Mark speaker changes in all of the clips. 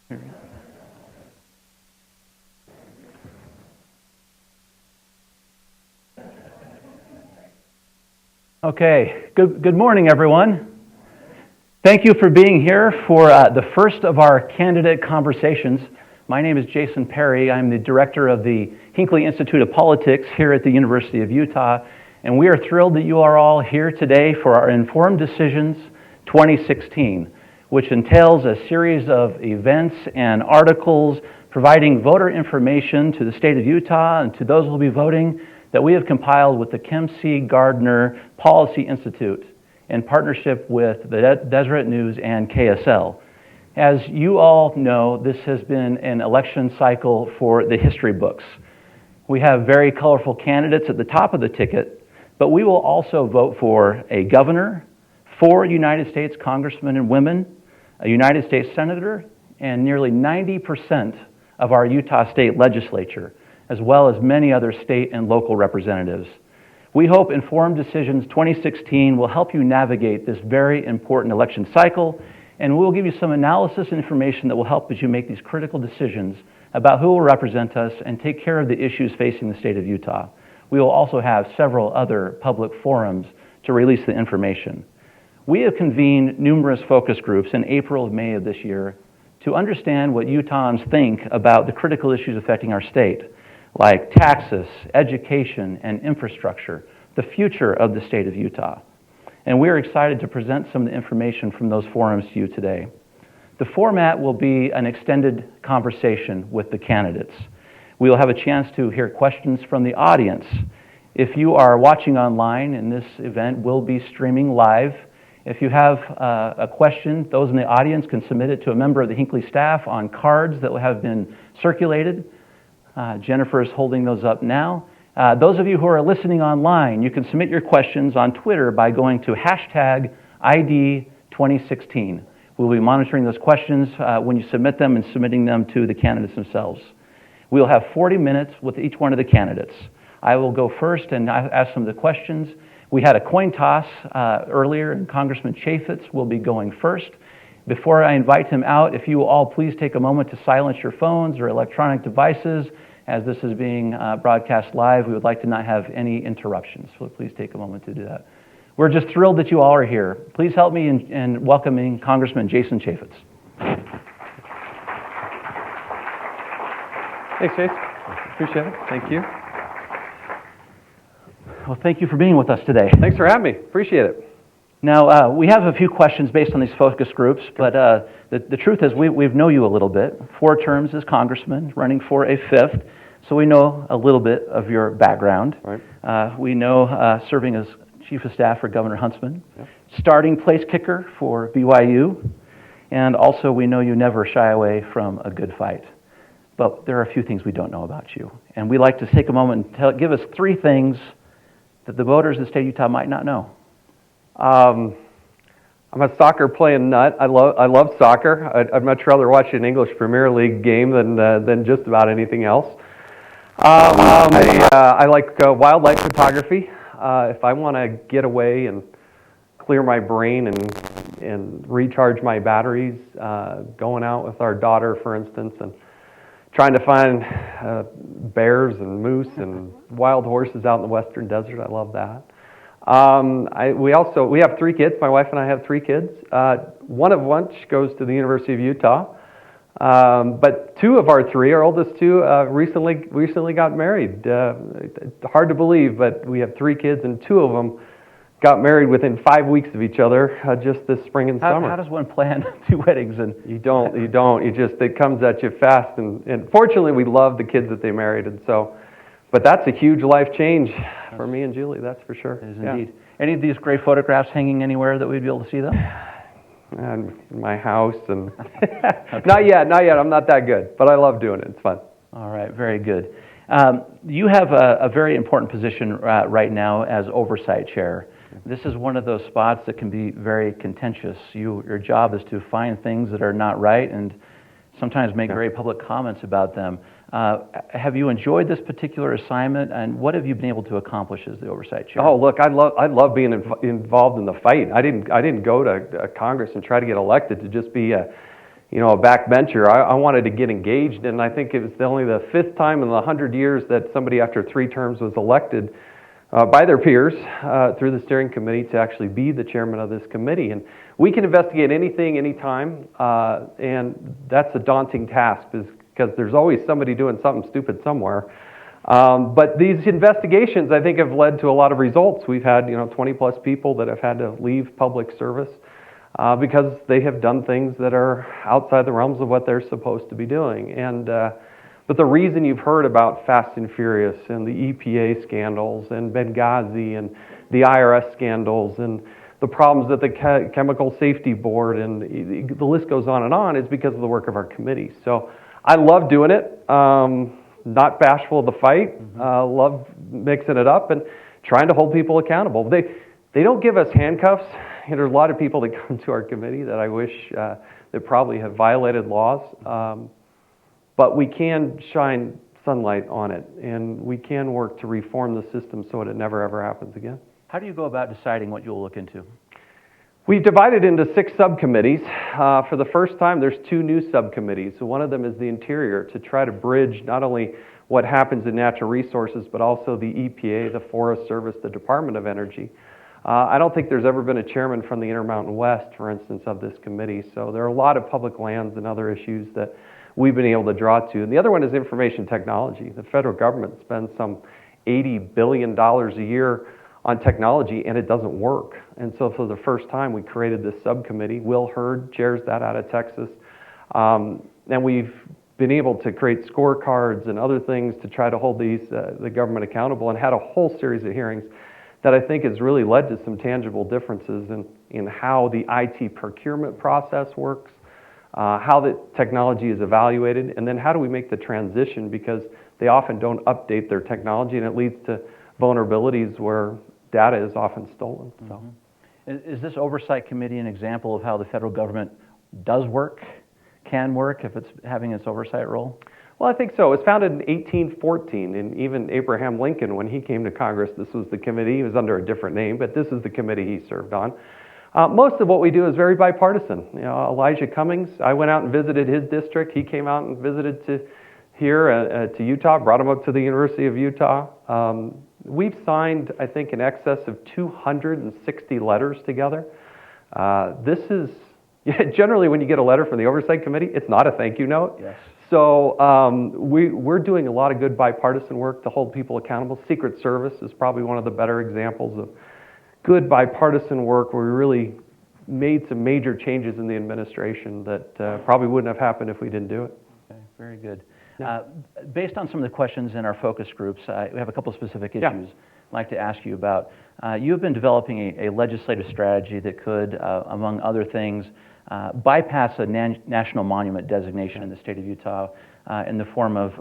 Speaker 1: Here we go. Okay, good morning, everyone. Thank you for being here for the first of our candidate conversations. My name is Jason Perry. I'm the director of the Hinckley Institute of Politics here at the University of Utah, and we are thrilled that you are all here today for our Informed Decisions 2016, which entails a series of events and articles providing voter information to the state of Utah and to those who will be voting that we have compiled with the Gardner Policy Institute in partnership with the Deseret News and KSL. As you all know, this has been an election cycle for the history books. We have very colorful candidates at the top of the ticket, but we will also vote for a governor, 4 United States congressmen and women, a United States senator, and nearly 90% of our Utah state legislature, as well as many other state and local representatives. We hope Informed Decisions 2016 will help you navigate this very important election cycle, and we'll give you some analysis and information that will help as you make these critical decisions about who will represent us and take care of the issues facing the state of Utah. We will also have several other public forums to release the information. We have convened numerous focus groups in April and May of this year to understand what Utahns think about the critical issues affecting our state, like taxes, education, and infrastructure, the future of the state of Utah. And we're excited to present some of the information from those forums to you today. The format will be an extended conversation with the candidates. We will have a chance to hear questions from the audience. If you are watching online, and this event will be streaming live, if you have a question, those in the audience can submit it to a member of the Hinckley staff on cards that will have been circulated. Jennifer is holding those up now. Those of you who are listening online, you can submit your questions on Twitter by going to #ID2016. We'll be monitoring those questions when you submit them and submitting them to the candidates themselves. We'll have 40 minutes with each one of the candidates. I will go first and ask some of the questions. We had a coin toss earlier, and Congressman Chaffetz will be going first. Before I invite him out, if you will all please take a moment to silence your phones or electronic devices. As this is being broadcast live, we would like to not have any interruptions, so please take a moment to do that. We're just thrilled that you all are here. Please help me in welcoming Congressman Jason Chaffetz.
Speaker 2: Thanks, Chase. Appreciate it. Thank you.
Speaker 1: Well, thank you for being with us today.
Speaker 2: Thanks for having me. Appreciate it.
Speaker 1: Now, we have a few questions based on these focus groups, but the truth is we know you a little bit. 4 terms as congressman, running for a 5th, so we know a little bit of your background.
Speaker 2: Right.
Speaker 1: We know serving as chief of staff for Governor Huntsman, starting place kicker for BYU, and also we know you never shy away from a good fight. But there are a few things we don't know about you, and we'd like to take a moment and give us 3 things that the voters of the state of Utah might not know.
Speaker 2: I'm a soccer playing nut. I love soccer. I'd much rather watch an English Premier League game than just about anything else. I like wildlife photography. If I want to get away and clear my brain and recharge my batteries, going out with our daughter, for instance, and trying to find bears and moose and wild horses out in the western desert, I love that. We have 3 kids. My wife and I have 3 kids. One of which goes to the University of Utah. But 2 of our 3, our oldest 2, recently got married. Hard to believe, but we have 3 kids, and 2 of them got married within 5 weeks of each other, just this spring and summer.
Speaker 1: How does one plan 2 weddings? And
Speaker 2: You don't. It comes at you fast. And fortunately, we love the kids that they married, and so. But that's a huge life change for me and Julie, that's for sure.
Speaker 1: It is indeed. Any of these great photographs hanging anywhere that we'd be able to see them?
Speaker 2: And in my house, and okay. Not yet. I'm not that good, but I love doing it. It's fun.
Speaker 1: All right, very good. You have a very important position right now as oversight chair. This is one of those spots that can be very contentious. Your job is to find things that are not right and sometimes make very public comments about them. Have you enjoyed this particular assignment, and what have you been able to accomplish as the oversight chair?
Speaker 2: Oh, look, I love being involved in the fight. I didn't go to Congress and try to get elected to just be a a backbencher. I wanted to get engaged, and I think it was only the 5th time in the 100 years that somebody after 3 terms was elected by their peers through the steering committee to actually be the chairman of this committee. And we can investigate anything, anytime, and that's a daunting task because there's always somebody doing something stupid somewhere. But these investigations, I think, have led to a lot of results. We've had 20 plus people that have had to leave public service because they have done things that are outside the realms of what they're supposed to be doing. But the reason you've heard about Fast and Furious and the EPA scandals and Benghazi and the IRS scandals and the problems at the Chemical Safety Board and the list goes on is because of the work of our committee. So I love doing it. Not bashful of the fight. Love mixing it up and trying to hold people accountable. They don't give us handcuffs. There are a lot of people that come to our committee that I wish that probably have violated laws. But we can shine sunlight on it, and we can work to reform the system so that it never ever happens again.
Speaker 1: How do you go about deciding what you'll look into?
Speaker 2: We've divided into 6 subcommittees. For the first time, there's 2 new subcommittees. So one of them is the Interior, to try to bridge not only what happens in natural resources, but also the EPA, the Forest Service, the Department of Energy. I don't think there's ever been a chairman from the Intermountain West, for instance, of this committee. So there are a lot of public lands and other issues that we've been able to draw to. And the other one is information technology. The federal government spends some $80 billion a year on technology, and it doesn't work. And so for the first time, we created this subcommittee. Will Hurd chairs that out of Texas. And we've been able to create scorecards and other things to try to hold the government accountable, and had a whole series of hearings that I think has really led to some tangible differences in how the IT procurement process works, how the technology is evaluated, and then how do we make the transition, because they often don't update their technology, and it leads to vulnerabilities where data is often stolen. So.
Speaker 1: Is this oversight committee an example of how the federal government does work, can work, if it's having its oversight role?
Speaker 2: Well, I think so. It was founded in 1814, and even Abraham Lincoln, when he came to Congress, this was the committee. He was under a different name, but this is the committee he served on. Most of what we do is very bipartisan. Elijah Cummings, I went out and visited his district. He came out and visited to Utah, brought him up to the University of Utah. We've signed, I think, in excess of 260 letters together. This is, generally when you get a letter from the Oversight Committee, it's not a thank you note.
Speaker 1: Yes.
Speaker 2: So we're doing a lot of good bipartisan work to hold people accountable. Secret Service is probably one of the better examples of good bipartisan work where we really made some major changes in the administration that probably wouldn't have happened if we didn't do it.
Speaker 1: Okay, very good. Based on some of the questions in our focus groups, we have a couple of specific issues I'd like to ask you about. You have been developing a legislative strategy that could, among other things, bypass a national monument designation in the state of Utah in the form of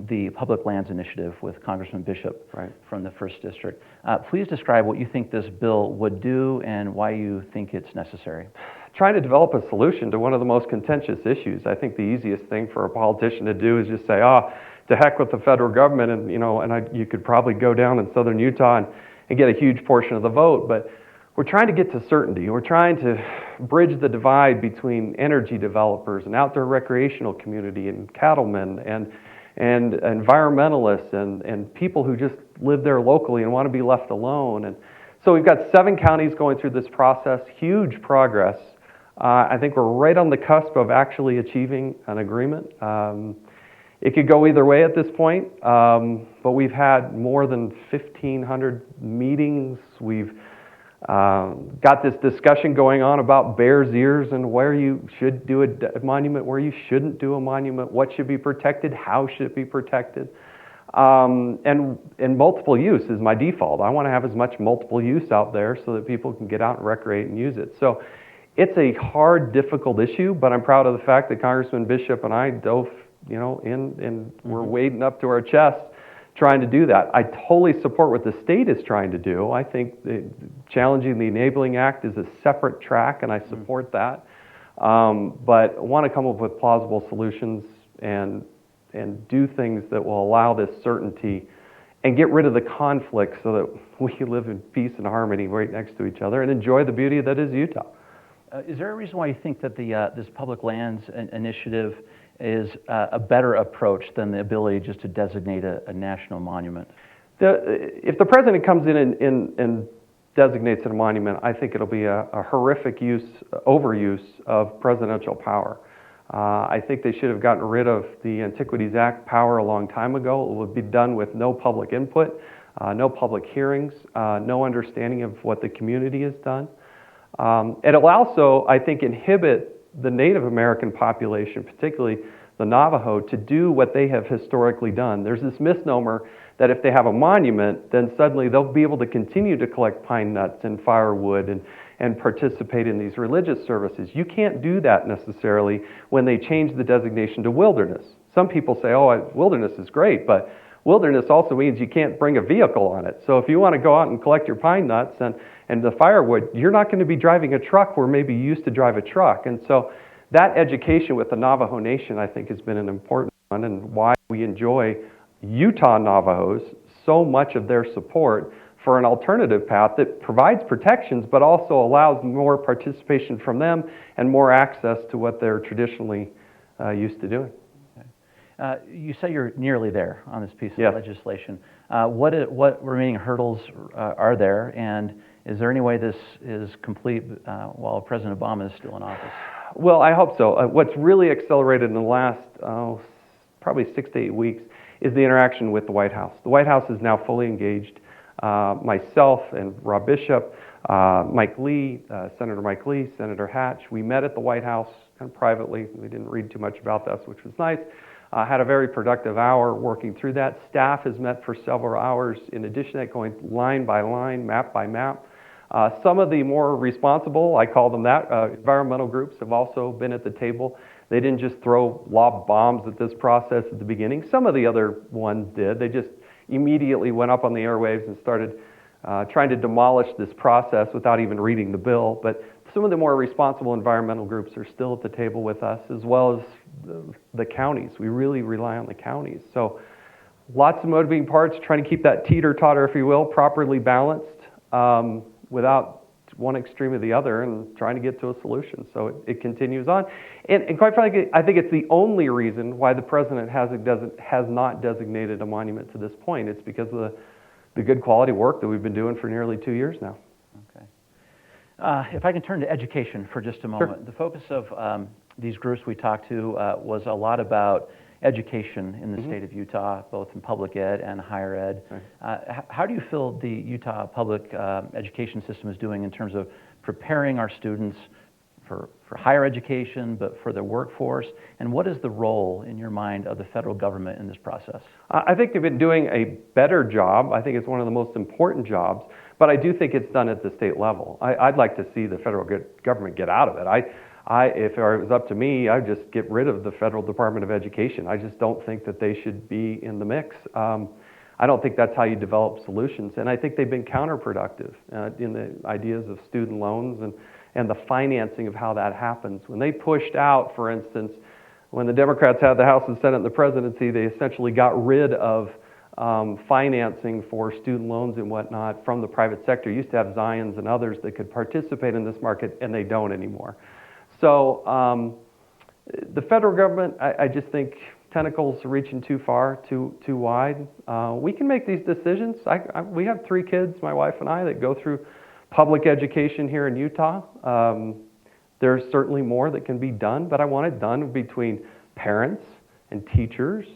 Speaker 1: the Public Lands Initiative with Congressman Bishop from the 1st District. Please describe what you think this bill would do and why you think it's necessary.
Speaker 2: Trying to develop a solution to one of the most contentious issues. I think the easiest thing for a politician to do is just say, to heck with the federal government, and you could probably go down in southern Utah and get a huge portion of the vote. But we're trying to get to certainty. We're trying to bridge the divide between energy developers and outdoor recreational community and cattlemen and environmentalists and people who just live there locally and want to be left alone. And so we've got 7 counties going through this process, huge progress. I think we're right on the cusp of actually achieving an agreement. It could go either way at this point, but we've had more than 1,500 meetings. We've got this discussion going on about Bears Ears and where you should do a monument, where you shouldn't do a monument, what should be protected, how should it be protected. And multiple use is my default. I want to have as much multiple use out there so that people can get out and recreate and use it. So it's a hard, difficult issue, but I'm proud of the fact that Congressman Bishop and I dove, in and we're wading up to our chest trying to do that. I totally support what the state is trying to do. I think challenging the Enabling Act is a separate track, and I support that. But I want to come up with plausible solutions and do things that will allow this certainty and get rid of the conflict so that we can live in peace and harmony right next to each other and enjoy the beauty that is Utah.
Speaker 1: Is there a reason why you think that this public lands initiative is a better approach than the ability just to designate a national monument?
Speaker 2: If the president comes in and designates it a monument, I think it'll be a horrific overuse of presidential power. I think they should have gotten rid of the Antiquities Act power a long time ago. It would be done with no public input, no public hearings, no understanding of what the community has done. It'll also, I think, inhibit the Native American population, particularly the Navajo, to do what they have historically done. There's this misnomer that if they have a monument, then suddenly they'll be able to continue to collect pine nuts and firewood and participate in these religious services. You can't do that necessarily when they change the designation to wilderness. Some people say, oh, wilderness is great, but wilderness also means you can't bring a vehicle on it. So if you want to go out and collect your pine nuts and the firewood, you're not going to be driving a truck where maybe you used to drive a truck. And so that education with the Navajo Nation, I think, has been an important one, and why we enjoy Utah Navajos so much of their support for an alternative path that provides protections but also allows more participation from them and more access to what they're traditionally used to doing.
Speaker 1: You say you're nearly there on this piece of legislation. What remaining hurdles are there, and is there any way this is complete while President Obama is still in office?
Speaker 2: Well, I hope so. What's really accelerated in the last probably 6 to 8 weeks is the interaction with the White House. The White House is now fully engaged. Myself and Rob Bishop, Mike Lee, Senator Mike Lee, Senator Hatch, we met at the White House kind of privately. We didn't read too much about this, which was nice. Had a very productive hour working through that. Staff has met for several hours in addition to that, going line by line, map by map. Some of the more responsible, I call them that, environmental groups have also been at the table. They didn't just lob bombs at this process at the beginning. Some of the other ones did. They just immediately went up on the airwaves and started trying to demolish this process without even reading the bill. But some of the more responsible environmental groups are still at the table with us, as well as the counties. We really rely on the counties. So lots of motivating parts, trying to keep that teeter-totter, if you will, properly balanced without one extreme or the other, and trying to get to a solution. So it continues on. And quite frankly, I think it's the only reason why the president has not designated a monument to this point. It's because of the good quality work that we've been doing for nearly 2 years now.
Speaker 1: Okay. If I can turn to education for just a moment.
Speaker 2: Sure.
Speaker 1: The focus of these groups we talked to was a lot about education in the state of Utah, both in public ed and higher ed. Right. How do you feel the Utah public education system is doing in terms of preparing our students for higher education, but for their workforce? And what is the role, in your mind, of the federal government in this process?
Speaker 2: I think they've been doing a better job. I think it's one of the most important jobs, but I do think it's done at the state level. I'd like to see the federal government get out of it. If it was up to me, I'd just get rid of the Federal Department of Education. I just don't think that they should be in the mix. I don't think that's how you develop solutions. And I think they've been counterproductive in the ideas of student loans and the financing of how that happens. When they pushed out, for instance, when the Democrats had the House and Senate and the presidency, they essentially got rid of financing for student loans and whatnot from the private sector. You used to have Zions and others that could participate in this market, and they don't anymore. So the federal government, I just think tentacles are reaching too far, too wide. We can make these decisions. We have 3 kids, my wife and I, that go through public education here in Utah. There's certainly more that can be done, but I want it done between parents and teachers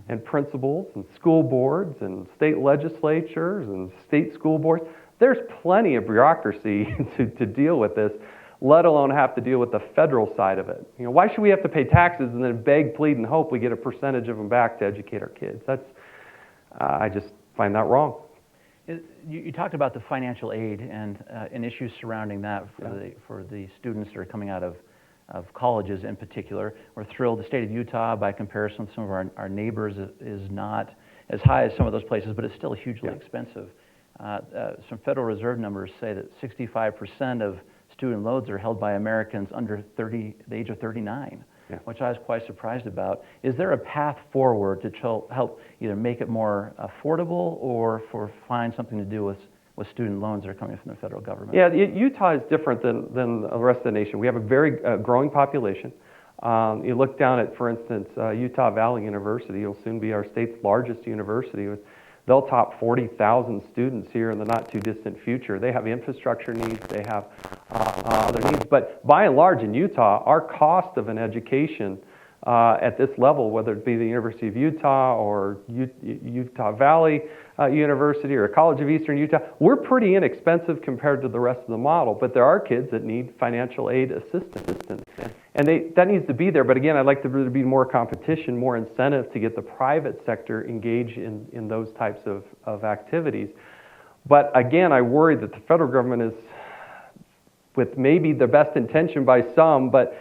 Speaker 2: and principals and school boards and state legislatures and state school boards. There's plenty of bureaucracy to deal with this, let alone have to deal with the federal side of it. You know, why should we have to pay taxes and then beg, plead, and hope we get a percentage of them back to educate our kids? I just find that wrong.
Speaker 1: You talked about the financial aid and issues surrounding that for the students that are coming out of colleges in particular. We're thrilled the state of Utah, by comparison with some of our neighbors, is not as high as some of those places, but it's still hugely expensive. Some Federal Reserve numbers say that 65% of student loans are held by Americans under the age of 39, which I was quite surprised about. Is there a path forward to help either make it more affordable or find something to do with with student loans that are coming from the federal government.
Speaker 2: Yeah, Utah is different than the rest of the nation. We have a very growing population. You look down at, for instance, Utah Valley University. It'll soon be our state's largest university. They'll top 40,000 students here in the not too distant future. They have infrastructure needs, they have other needs. But by and large in Utah, our cost of an education at this level, whether it be the University of Utah or Utah Valley University or College of Eastern Utah, we're pretty inexpensive compared to the rest of the model. But there are kids that need financial aid assistance. And that needs to be there. But again, I'd like there to be more competition, more incentive to get the private sector engaged in those types of activities. But again, I worry that the federal government is, with maybe the best intention by some, but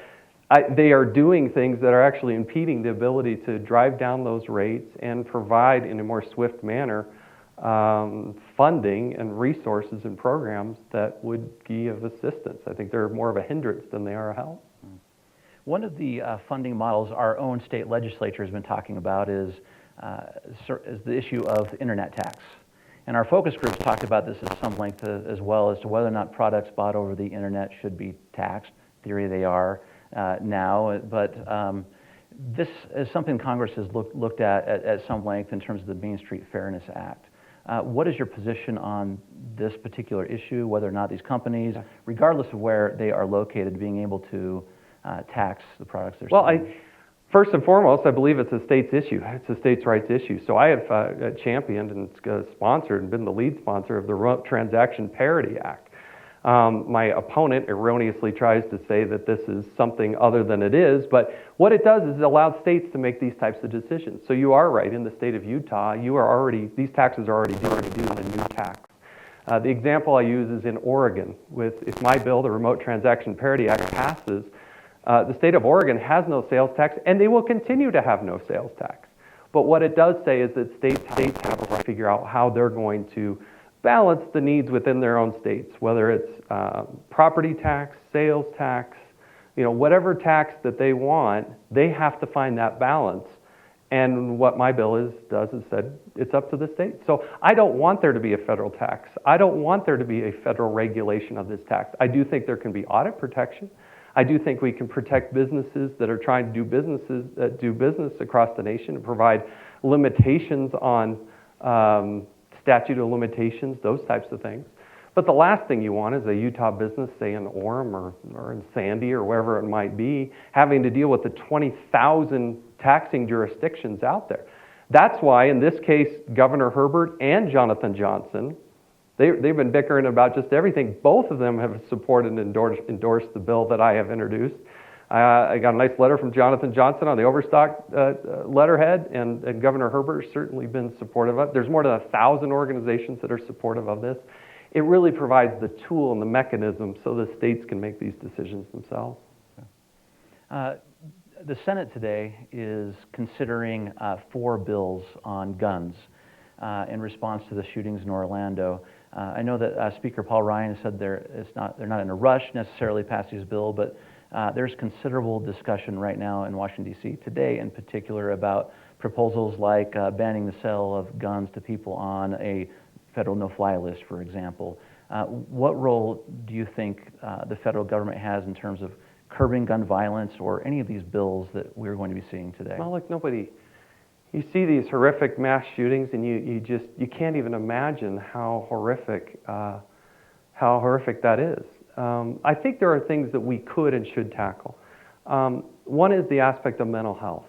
Speaker 2: they are doing things that are actually impeding the ability to drive down those rates and provide in a more swift manner funding and resources and programs that would be of assistance. I think they're more of a hindrance than they are a help.
Speaker 1: One of the funding models our own state legislature has been talking about is the issue of the internet tax. And our focus groups talked about this at some length as well as to whether or not products bought over the internet should be taxed. In theory, they are now, but this is something Congress has looked at some length in terms of the Main Street Fairness Act. What is your position on this particular issue, whether or not these companies, regardless of where they are located, being able to tax the products they're selling?
Speaker 2: First and foremost, I believe it's a state's issue. It's a states' rights issue. So I have championed and sponsored and been the lead sponsor of the Remote Transaction Parity Act. My opponent erroneously tries to say that this is something other than it is, but what it does is it allows states to make these types of decisions. So you are right, in the state of Utah, these taxes are already due on a new tax. The example I use is in Oregon. If my bill, the Remote Transaction Parity Act, passes, the state of Oregon has no sales tax, and they will continue to have no sales tax. But what it does say is that states have a right to figure out how they're going to balance the needs within their own states, whether it's property tax, sales tax, whatever tax that they want, they have to find that balance. And what my bill does is said it's up to the state. So I don't want there to be a federal tax. I don't want there to be a federal regulation of this tax. I do think there can be audit protection. I do think we can protect businesses that are trying to do business across the nation and provide limitations on statute of limitations, those types of things. But the last thing you want is a Utah business, say in Orem or in Sandy or wherever it might be, having to deal with the 20,000 taxing jurisdictions out there. That's why, in this case, Governor Herbert and Jonathan Johnson, they've been bickering about just everything. Both of them have supported and endorsed the bill that I have introduced. I got a nice letter from Jonathan Johnson on the Overstock letterhead, and Governor Herbert has certainly been supportive of it. There's more than 1,000 organizations that are supportive of this. It really provides the tool and the mechanism so the states can make these decisions themselves.
Speaker 1: The Senate today is considering 4 bills on guns in response to the shootings in Orlando. I know that Speaker Paul Ryan said they're not in a rush necessarily to pass this bill, but there's considerable discussion right now in Washington, D.C. today in particular about proposals like banning the sale of guns to people on a federal no-fly list, for example. What role do you think the federal government has in terms of curbing gun violence or any of these bills that we're going to be seeing today?
Speaker 2: Well, look, you see these horrific mass shootings and you can't even imagine how horrific that is. I think there are things that we could and should tackle. One is the aspect of mental health.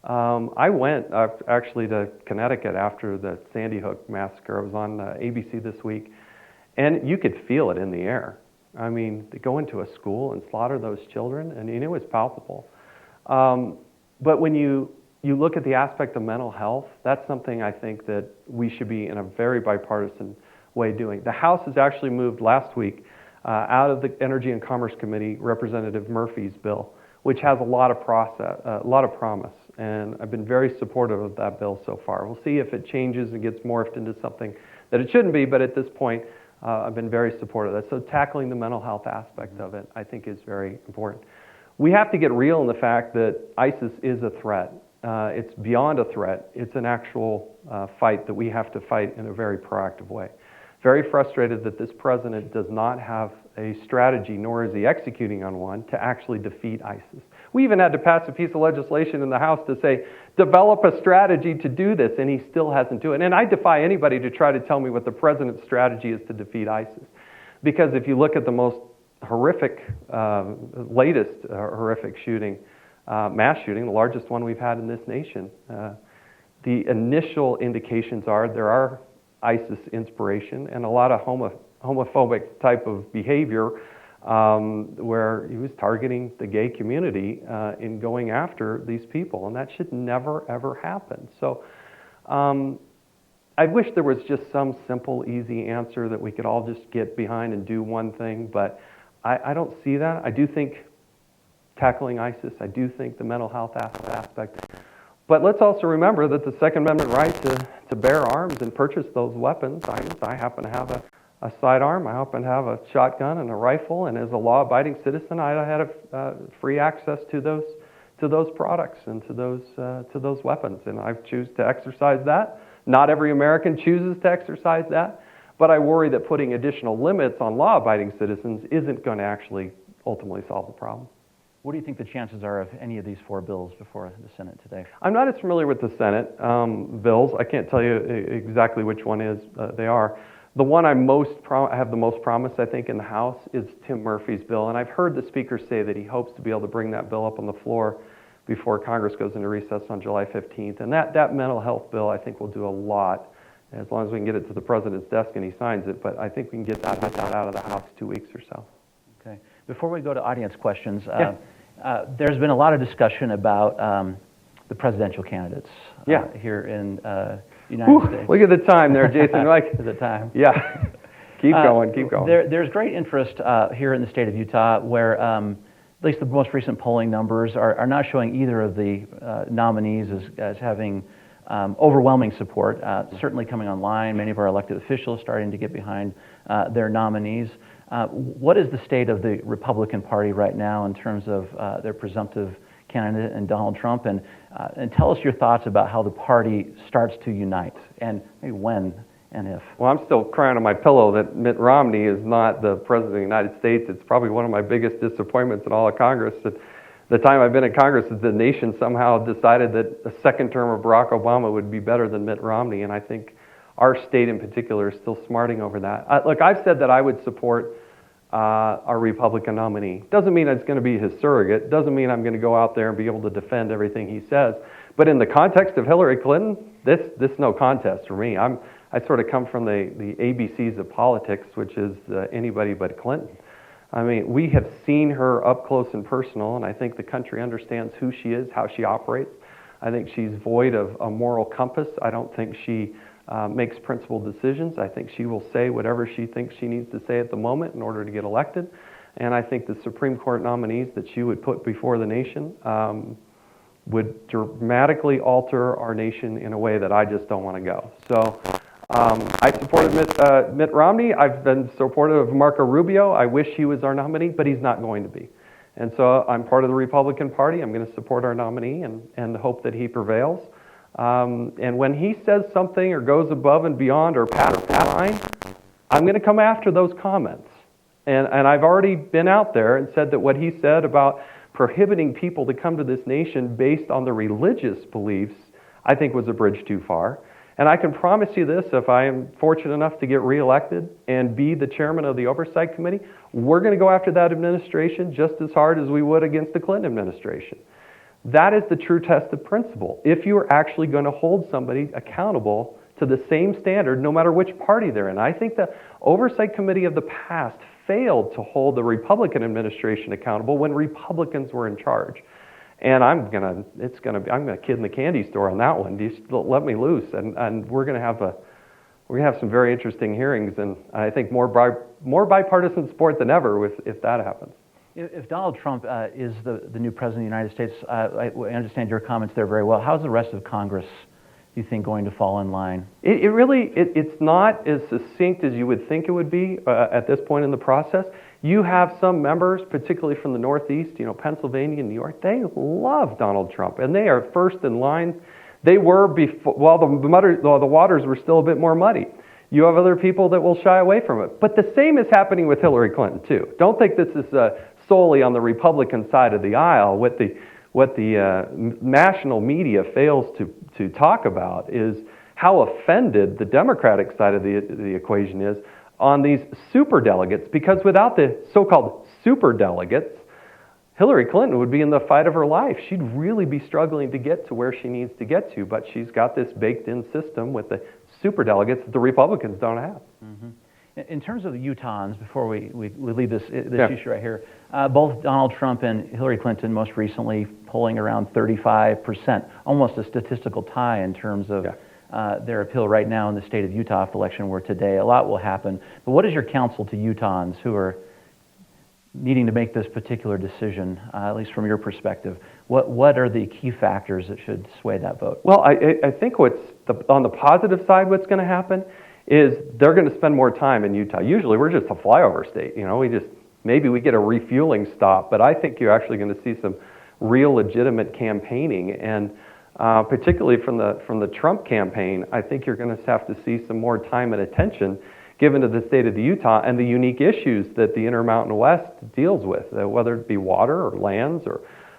Speaker 2: I went actually to Connecticut after the Sandy Hook massacre. I was on ABC this week, and you could feel it in the air. I mean, to go into a school and slaughter those children, and it was palpable. But when you look at the aspect of mental health, that's something I think that we should be in a very bipartisan way doing. The House has actually moved last week out of the Energy and Commerce Committee, Representative Murphy's bill, which has a lot of promise, and I've been very supportive of that bill so far. We'll see if it changes and gets morphed into something that it shouldn't be, but at this point, I've been very supportive of that. So tackling the mental health aspect of it, I think, is very important. We have to get real in the fact that ISIS is a threat. It's beyond a threat. It's an actual fight that we have to fight in a very proactive way. very frustrated that this president does not have a strategy, nor is he executing on one, to actually defeat ISIS. We even had to pass a piece of legislation in the House to say, develop a strategy to do this, and he still hasn't done it. And I defy anybody to try to tell me what the president's strategy is to defeat ISIS. Because if you look at the most horrific, latest horrific shooting, mass shooting, the largest one we've had in this nation, the initial indications are there are ISIS inspiration and a lot of homophobic type of behavior where he was targeting the gay community in going after these people, and that should never, ever happen. So I wish there was just some simple, easy answer that we could all just get behind and do one thing, but I don't see that. I do think tackling ISIS, I do think the mental health aspect. But let's also remember that the Second Amendment right to bear arms and purchase those weapons, I happen to have a sidearm, I happen to have a shotgun and a rifle, and as a law-abiding citizen, I had free access to those products and to those weapons, and I choose to exercise that. Not every American chooses to exercise that, but I worry that putting additional limits on law-abiding citizens isn't going to actually ultimately solve the problem.
Speaker 1: What do you think the chances are of any of these 4 bills before the Senate today?
Speaker 2: I'm not as familiar with the Senate bills. I can't tell you exactly which one they are. The one I have the most promise, I think, in the House is Tim Murphy's bill, and I've heard the Speaker say that he hopes to be able to bring that bill up on the floor before Congress goes into recess on July 15th. And that mental health bill, I think, will do a lot, as long as we can get it to the President's desk and he signs it. But I think we can get that out of the House 2 weeks or so.
Speaker 1: Okay. Before we go to audience questions, there's been a lot of discussion about the presidential candidates here in the United States.
Speaker 2: Look at the time there, Jason.
Speaker 1: The time.
Speaker 2: Yeah. Keep going.
Speaker 1: There's great interest here in the state of Utah where at least the most recent polling numbers are not showing either of the nominees as having overwhelming support. Certainly coming online, many of our elected officials starting to get behind their nominees. What is the state of the Republican Party right now in terms of their presumptive candidate and Donald Trump? And tell us your thoughts about how the party starts to unite and maybe when and if.
Speaker 2: Well, I'm still crying on my pillow that Mitt Romney is not the President of the United States. It's probably one of my biggest disappointments in all of Congress. At the time I've been in Congress, the nation somehow decided that a second term of Barack Obama would be better than Mitt Romney, and I think our state in particular is still smarting over that. Look, I've said that I would support our Republican nominee. Doesn't mean it's going to be his surrogate. Doesn't mean I'm going to go out there and be able to defend everything he says. But in the context of Hillary Clinton, this is no contest for me. I sort of come from the ABCs of politics, which is anybody but Clinton. I mean, we have seen her up close and personal, and I think the country understands who she is, how she operates. I think she's void of a moral compass. I don't think she makes principled decisions. I think she will say whatever she thinks she needs to say at the moment in order to get elected. And I think the Supreme Court nominees that she would put before the nation would dramatically alter our nation in a way that I just don't want to go. So I supported Mitt Romney. I've been supportive of Marco Rubio. I wish he was our nominee, but he's not going to be. And so I'm part of the Republican Party. I'm going to support our nominee and hope that he prevails. And when he says something or goes above and beyond or past the line, I'm going to come after those comments. And I've already been out there and said that what he said about prohibiting people to come to this nation based on their religious beliefs, I think was a bridge too far. And I can promise you this, if I am fortunate enough to get reelected and be the chairman of the Oversight Committee, we're going to go after that administration just as hard as we would against the Clinton administration. That is the true test of principle. If you are actually going to hold somebody accountable to the same standard, no matter which party they're in. I think the Oversight Committee of the past failed to hold the Republican administration accountable when Republicans were in charge. And I'm gonna kid in the candy store on that one. Just let me loose, and we're gonna have some very interesting hearings, and I think more bipartisan support than ever if that happens.
Speaker 1: If Donald Trump is the new president of the United States, I understand your comments there very well. How's the rest of Congress, do you think, going to fall in line?
Speaker 2: It's not as succinct as you would think it would be at this point in the process. You have some members, particularly from the Northeast, Pennsylvania and New York, they love Donald Trump, and they are first in line. They were before, while the waters were still a bit more muddy. You have other people that will shy away from it. But the same is happening with Hillary Clinton, too. Don't think this is solely on the Republican side of the aisle. What the national media fails to talk about is how offended the Democratic side of the equation is on these superdelegates, because without the so-called superdelegates, Hillary Clinton would be in the fight of her life. She'd really be struggling to get to where she needs to get to, but she's got this baked-in system with the superdelegates that the Republicans don't have.
Speaker 1: Mm-hmm. In terms of the Utahns, before we leave this issue right here, both Donald Trump and Hillary Clinton most recently polling around 35%, almost a statistical tie in terms of their appeal right now in the state of Utah if the election were today. A lot will happen. But what is your counsel to Utahns who are needing to make this particular decision, at least from your perspective? What are the key factors that should sway that vote?
Speaker 2: Well, I think on the positive side, what's going to happen is they're going to spend more time in Utah. Usually we're just a flyover state. Maybe we get a refueling stop, but I think you're actually going to see some real legitimate campaigning, and particularly from the Trump campaign, I think you're going to have to see some more time and attention given to the state of Utah and the unique issues that the Intermountain West deals with, whether it be water or lands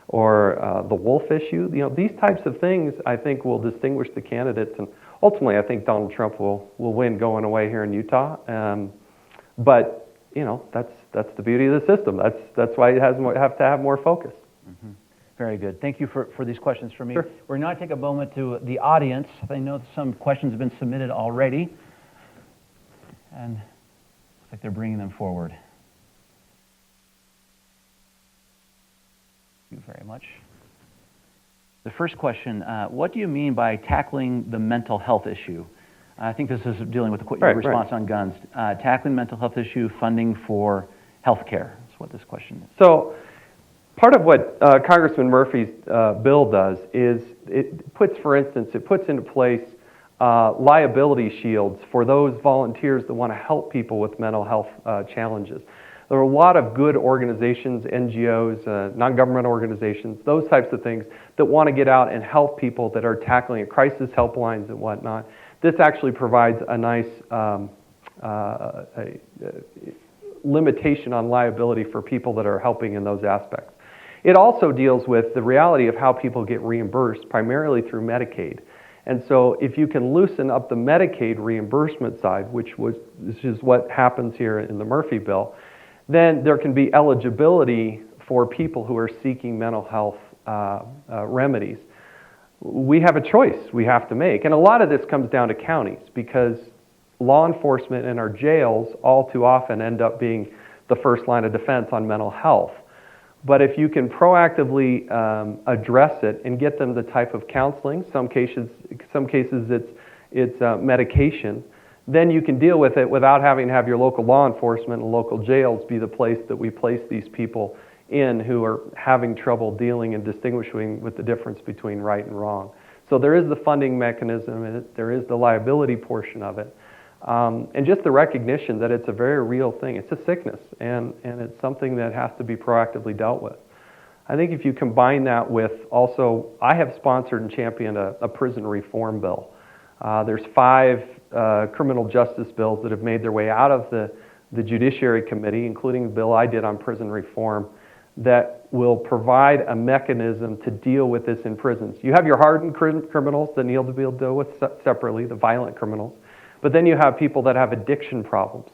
Speaker 2: or the wolf issue. These types of things I think will distinguish the candidates, and ultimately I think Donald Trump will win going away here in Utah. But that's the beauty of the system. That's why it have to have more focus.
Speaker 1: Mm-hmm. Very good. Thank you for these questions from me.
Speaker 2: Sure.
Speaker 1: We're now take a moment to the audience. I know some questions have been submitted already, and looks like they're bringing them forward. Thank you very much. The first question, what do you mean by tackling the mental health issue? I think this is dealing with your response on guns. Tackling mental health issue, funding for health care. That's what this question is.
Speaker 2: So part of what Congressman Murphy's bill does is it puts into place liability shields for those volunteers that want to help people with mental health challenges. There are a lot of good organizations, NGOs, non-government organizations, those types of things that want to get out and help people that are tackling crisis helplines and whatnot. This actually provides a nice limitation on liability for people that are helping in those aspects. It also deals with the reality of how people get reimbursed, primarily through Medicaid. And so if you can loosen up the Medicaid reimbursement side, which is what happens here in the Murphy bill, then there can be eligibility for people who are seeking mental health remedies. We have a choice we have to make. And a lot of this comes down to counties, because law enforcement in our jails all too often end up being the first line of defense on mental health. But if you can proactively address it and get them the type of counseling, some cases it's medication, then you can deal with it without having to have your local law enforcement and local jails be the place that we place these people in who are having trouble dealing and distinguishing with the difference between right and wrong. So there is the funding mechanism in it, there is the liability portion of it, and just the recognition that it's a very real thing. It's a sickness, and it's something that has to be proactively dealt with. I think if you combine that with also, I have sponsored and championed a prison reform bill. There's 5 criminal justice bills that have made their way out of the Judiciary Committee, including the bill I did on prison reform, that will provide a mechanism to deal with this in prisons. You have your hardened criminals that need to be able to deal with separately, the violent criminals, but then you have people that have addiction problems,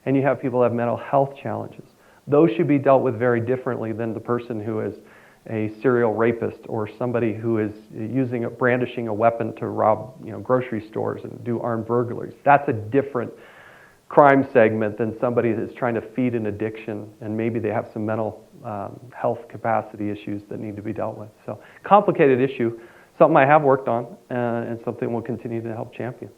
Speaker 2: and you have people that have mental health challenges. Those should be dealt with very differently than the person who is a serial rapist or somebody who is brandishing a weapon to rob grocery stores and do armed burglaries. That's a different crime segment than somebody that's trying to feed an addiction, and maybe they have some mental health capacity issues that need to be dealt with. So, complicated issue, something I have worked on, and something we'll continue to help champion.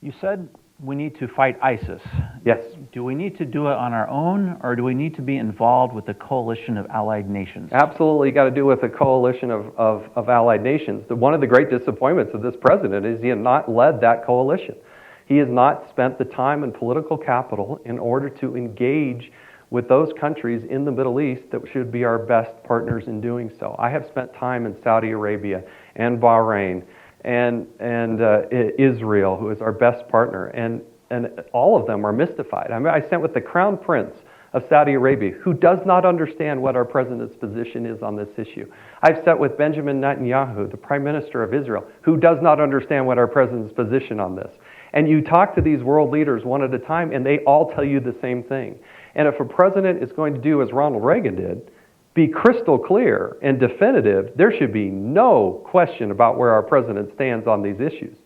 Speaker 1: You said we need to fight ISIS.
Speaker 2: Yes.
Speaker 1: Do we need to do it on our own, or do we need to be involved with a coalition of allied nations?
Speaker 2: Absolutely, got to do with a coalition of allied nations. One of the great disappointments of this president is he has not led that coalition. He has not spent the time and political capital in order to engage with those countries in the Middle East that should be our best partners in doing so. I have spent time in Saudi Arabia and Bahrain and Israel, who is our best partner, and all of them are mystified. I mean, I sat with the Crown Prince of Saudi Arabia, who does not understand what our president's position is on this issue. I've sat with Benjamin Netanyahu, the Prime Minister of Israel, who does not understand what our president's position on this. And you talk to these world leaders one at a time, and they all tell you the same thing. And if a president is going to do as Ronald Reagan did, be crystal clear and definitive, there should be no question about where our president stands on these issues.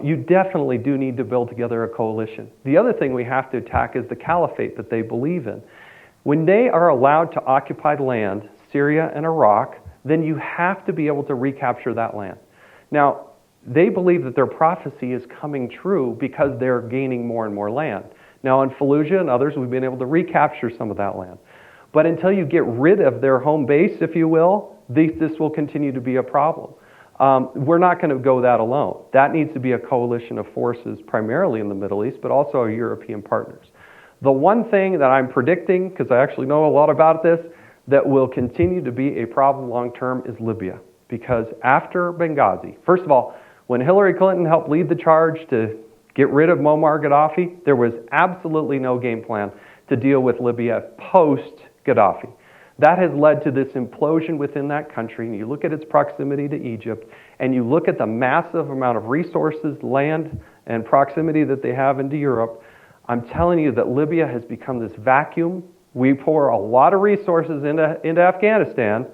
Speaker 2: You definitely do need to build together a coalition. The other thing we have to attack is the caliphate that they believe in. When they are allowed to occupy land, Syria and Iraq, then you have to be able to recapture that land. Now, they believe that their prophecy is coming true because they're gaining more and more land. Now, in Fallujah and others, we've been able to recapture some of that land. But until you get rid of their home base, if you will, this will continue to be a problem. We're not going to go that alone. That needs to be a coalition of forces, primarily in the Middle East, but also our European partners. The one thing that I'm predicting, because I actually know a lot about this, that will continue to be a problem long term is Libya. Because after Benghazi, first of all, when Hillary Clinton helped lead the charge to get rid of Muammar Gaddafi, there was absolutely no game plan to deal with Libya post-Gaddafi. That has led to this implosion within that country, and you look at its proximity to Egypt, and you look at the massive amount of resources, land, and proximity that they have into Europe. I'm telling you that Libya has become this vacuum. We pour a lot of resources into Afghanistan,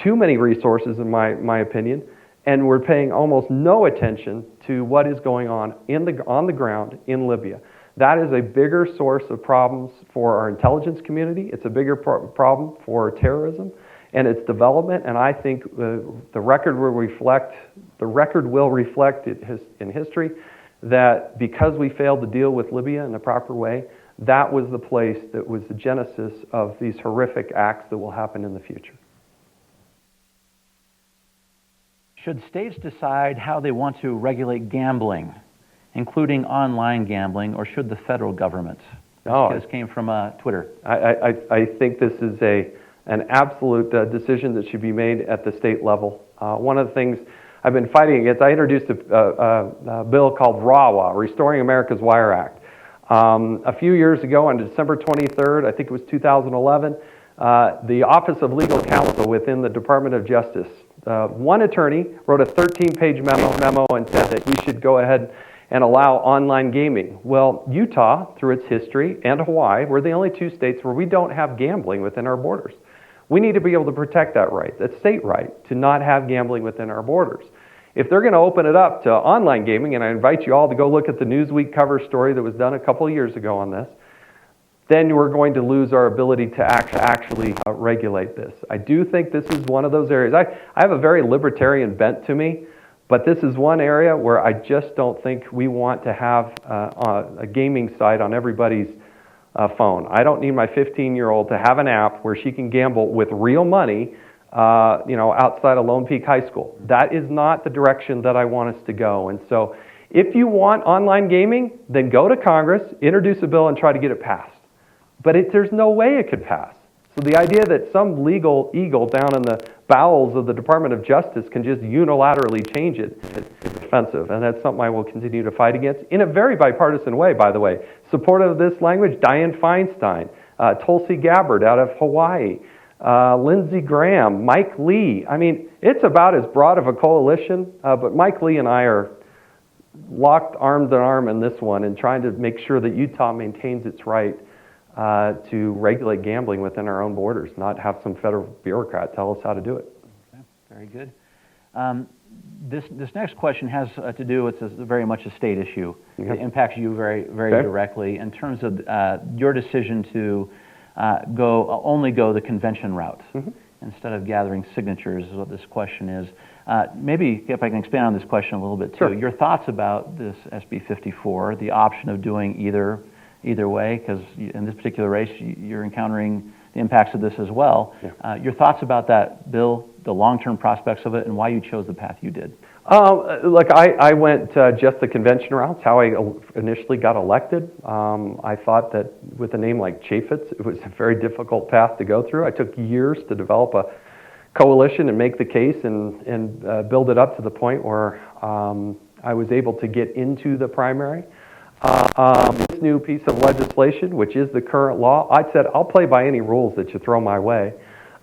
Speaker 2: too many resources in my opinion, and we're paying almost no attention to what is going on the ground in Libya. That is a bigger source of problems for our intelligence community. It's a bigger problem for terrorism and its development. And I think the record will reflect in history that because we failed to deal with Libya in the proper way, that was the place that was the genesis of these horrific acts that will happen in the future.
Speaker 1: Should states decide how they want to regulate gambling, including online gambling, or should the federal government? This came from Twitter.
Speaker 2: I think this is an absolute decision that should be made at the state level. One of the things I've been fighting against, I introduced a bill called RAWA, Restoring America's Wire Act. A few years ago, on December 23rd, I think it was 2011, the Office of Legal Counsel within the Department of Justice, one attorney wrote a 13-page memo and said that we should go ahead and allow online gaming. Well, Utah, through its history, and Hawaii, were the only two states where we don't have gambling within our borders. We need to be able to protect that right, that state right, to not have gambling within our borders. If they're going to open it up to online gaming, and I invite you all to go look at the Newsweek cover story that was done a couple of years ago on this, then we're going to lose our ability to actually regulate this. I do think this is one of those areas. I have a very libertarian bent to me, but this is one area where I just don't think we want to have a gaming site on everybody's phone. I don't need my 15-year-old to have an app where she can gamble with real money, outside of Lone Peak High School. That is not the direction that I want us to go. And so, if you want online gaming, then go to Congress, introduce a bill, and try to get it passed. But there's no way it could pass. So the idea that some legal eagle down in the bowels of the Department of Justice can just unilaterally change it is offensive. And that's something I will continue to fight against in a very bipartisan way, by the way. Supportive of this language, Dianne Feinstein, Tulsi Gabbard out of Hawaii, Lindsey Graham, Mike Lee. I mean, it's about as broad of a coalition, but Mike Lee and I are locked arm in arm in this one and trying to make sure that Utah maintains its right to regulate gambling within our own borders, not have some federal bureaucrat tell us how to do it.
Speaker 1: Okay, very good. This next question has to do with very much a state issue. Okay. It impacts you very directly in terms of your decision to only go the convention route instead of gathering signatures is what this question is. Maybe if I can expand on this question a little bit too.
Speaker 2: Sure.
Speaker 1: Your thoughts about this SB 54, the option of doing either way, because in this particular race, you're encountering the impacts of this as well. Yeah. Your thoughts about that bill, the long-term prospects of it, and why you chose the path you did?
Speaker 2: Look, I went just the convention route. It's how I initially got elected. I thought that with a name like Chaffetz, it was a very difficult path to go through. I took years to develop a coalition and make the case and build it up to the point where I was able to get into the primary. This new piece of legislation, which is the current law, I said I'll play by any rules that you throw my way.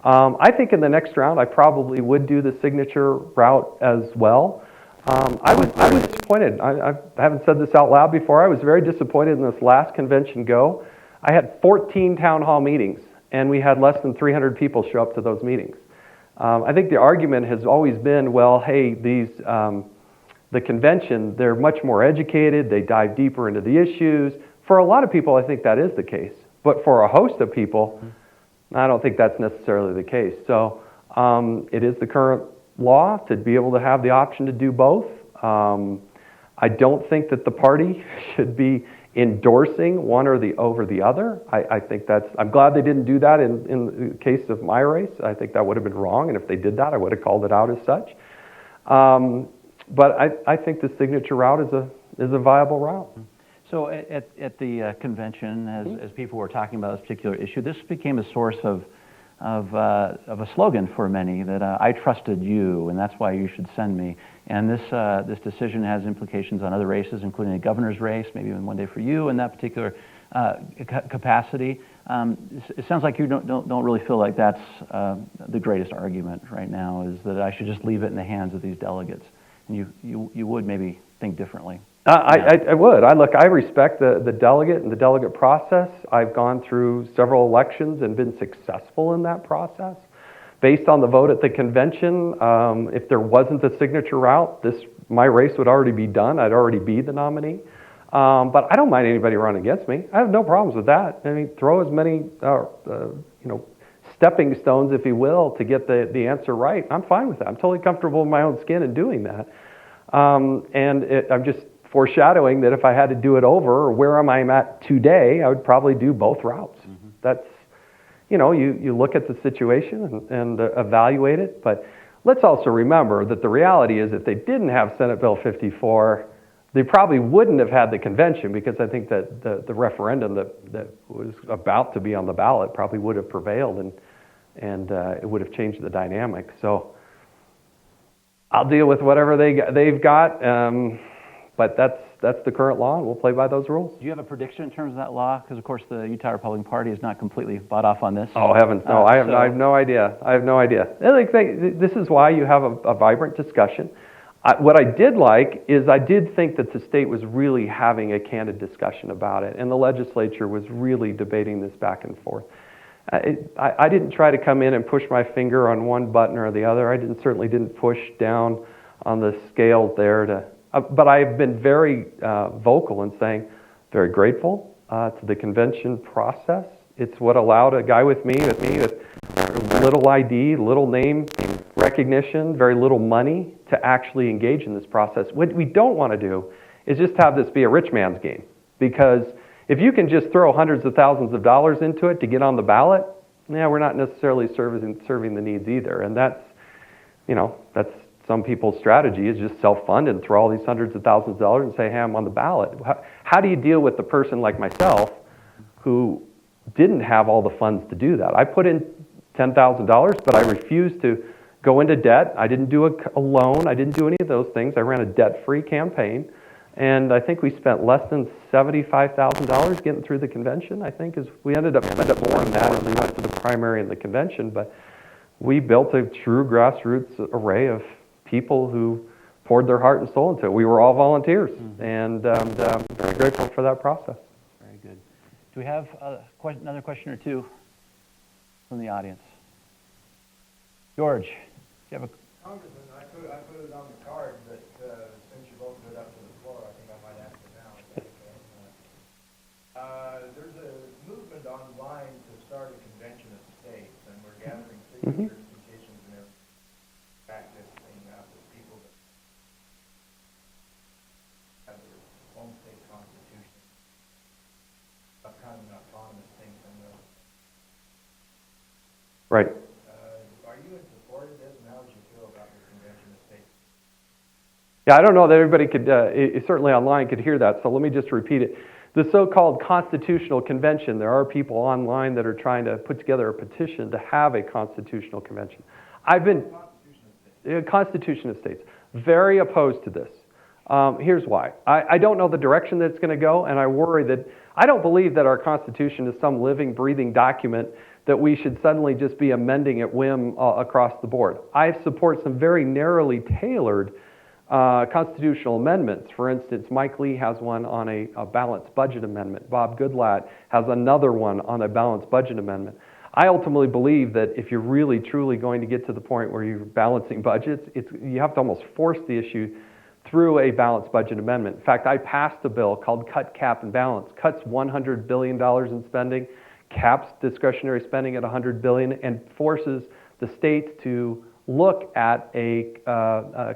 Speaker 2: I think in the next round I probably would do the signature route as well. I was disappointed. I haven't said this out loud before. I was very disappointed in this last convention go. I had 14 town hall meetings, and we had less than 300 people show up to those meetings. I think the argument has always been, well, hey, the convention, they're much more educated, they dive deeper into the issues. For a lot of people, I think that is the case. But for a host of people, I don't think that's necessarily the case. So it is the current law to be able to have the option to do both. I don't think that the party should be endorsing one or the over the other. I think I'm glad they didn't do that in the case of my race. I think that would have been wrong, and if they did that, I would have called it out as such. But I think the signature route is a viable route.
Speaker 1: So at the convention, as people were talking about this particular issue, this became a source of a slogan for many, that I trusted you, and that's why you should send me. And this decision has implications on other races, including a governor's race, maybe even one day for you in that particular capacity. It sounds like you don't really feel like that's the greatest argument right now, is that I should just leave it in the hands of these delegates. And you would maybe think differently.
Speaker 2: I would. I respect the delegate and the delegate process. I've gone through several elections and been successful in that process. Based on the vote at the convention, if there wasn't a signature route, my race would already be done. I'd already be the nominee. But I don't mind anybody running against me. I have no problems with that. I mean, throw as many stepping stones, if you will, to get the answer right. I'm fine with that. I'm totally comfortable in my own skin in doing that. I'm just foreshadowing that if I had to do it over, or where am I at today, I would probably do both routes. Mm-hmm. That's, you look at the situation and evaluate it, but let's also remember that the reality is if they didn't have Senate Bill 54, they probably wouldn't have had the convention, because I think that the referendum that was about to be on the ballot probably would have prevailed, and it would have changed the dynamic. So I'll deal with whatever they've got, but that's the current law, and we'll play by those rules.
Speaker 1: Do you have a prediction in terms of that law? Because of course the Utah Republican Party is not completely bought off on this.
Speaker 2: Oh heavens, no! I have no idea. I have no idea. This is why you have a vibrant discussion. What I did like is I did think that the state was really having a candid discussion about it, and the legislature was really debating this back and forth. I didn't try to come in and push my finger on one button or the other. I certainly didn't push down on the scale there but I've been very vocal in saying, very grateful to the convention process. It's what allowed a guy with me with little ID, little name recognition, very little money to actually engage in this process. What we don't want to do is just have this be a rich man's game, because if you can just throw hundreds of thousands of dollars into it to get on the ballot, we're not necessarily serving the needs either. And that's some people's strategy, is just self-fund and throw all these hundreds of thousands of dollars and say, hey, I'm on the ballot. How do you deal with the person like myself who didn't have all the funds to do that? I put in $10,000, but I refused to go into debt. I didn't do a loan. I didn't do any of those things. I ran a debt-free campaign, and I think we spent less than $75,000 getting through the convention. I think we ended up more than that as we went to the primary and the convention, but we built a true grassroots array of people who poured their heart and soul into it. We were all volunteers, and I'm very grateful for that process.
Speaker 1: Very good. Do we have another question or two from the audience? George, do you have a...
Speaker 3: Congressman, I put it on the card, but since you've opened it up to the floor, I think I might ask it now. Okay? There's a movement online to start a convention of states, and we're gathering signatures, petitions, and everything. Practice thing out with people that have their own state constitution. Kind of an autonomous thing from the...
Speaker 2: Right.
Speaker 3: Are you in support of this, and how would you feel about the convention of states?
Speaker 2: Yeah, I don't know that everybody could, certainly online could hear that, so let me just repeat it. The so-called constitutional convention, there are people online that are trying to put together a petition to have a constitutional convention. I've been
Speaker 3: Constitution of States.
Speaker 2: Constitution of States, very opposed to this. Here's why. I don't know the direction that it's going to go, and I worry that I don't believe that our Constitution is some living, breathing document that we should suddenly just be amending at whim across the board. I support some very narrowly tailored constitutional amendments. For instance, Mike Lee has one on a balanced budget amendment. Bob Goodlatte has another one on a balanced budget amendment. I ultimately believe that if you're really, truly going to get to the point where you're balancing budgets, you have to almost force the issue through a balanced budget amendment. In fact, I passed a bill called Cut, Cap, and Balance. Cuts $100 billion in spending, caps discretionary spending at $100 billion, and forces the states to look at a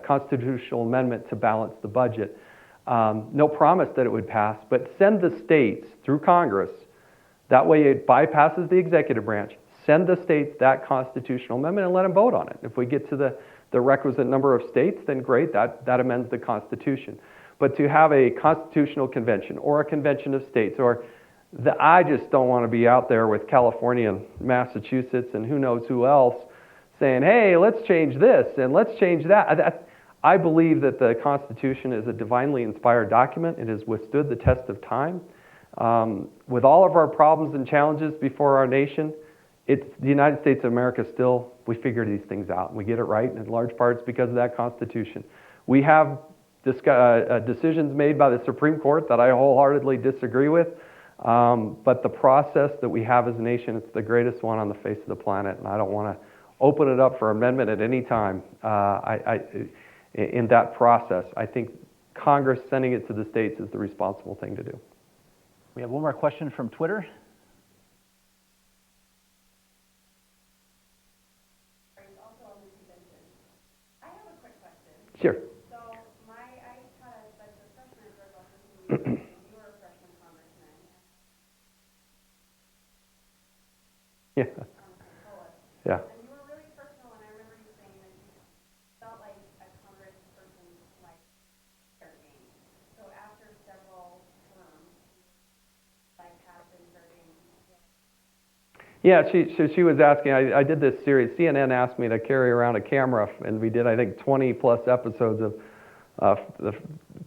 Speaker 2: constitutional amendment to balance the budget. No promise that it would pass, but send the states through Congress. That way it bypasses the executive branch. Send the states that constitutional amendment and let them vote on it. If we get to the requisite number of states, then great, that amends the Constitution. But to have a constitutional convention or a convention of states, I just don't want to be out there with California and Massachusetts and who knows who else saying, hey, let's change this and let's change that. I believe that the Constitution is a divinely inspired document. It has withstood the test of time. With all of our problems and challenges before our nation, the United States of America still, we figure these things out and we get it right, and in large part it's because of that Constitution. We have decisions made by the Supreme Court that I wholeheartedly disagree with, but the process that we have as a nation, it's the greatest one on the face of the planet, and I don't want to open it up for amendment at any time. In that process, I think Congress sending it to the states is the responsible thing to do.
Speaker 1: We have one more question from Twitter.
Speaker 4: I have a quick question.
Speaker 2: Sure.
Speaker 4: So I had a freshman at George Washington, you were a freshman congressman.
Speaker 2: Yeah. Yeah.
Speaker 4: And you were really personal, and I remember you saying that you felt like a congressperson like fair game. So after several terms, like have been very.
Speaker 2: Yeah, she was asking, I did this series, CNN asked me to carry around a camera, and we did, I think, 20 plus episodes of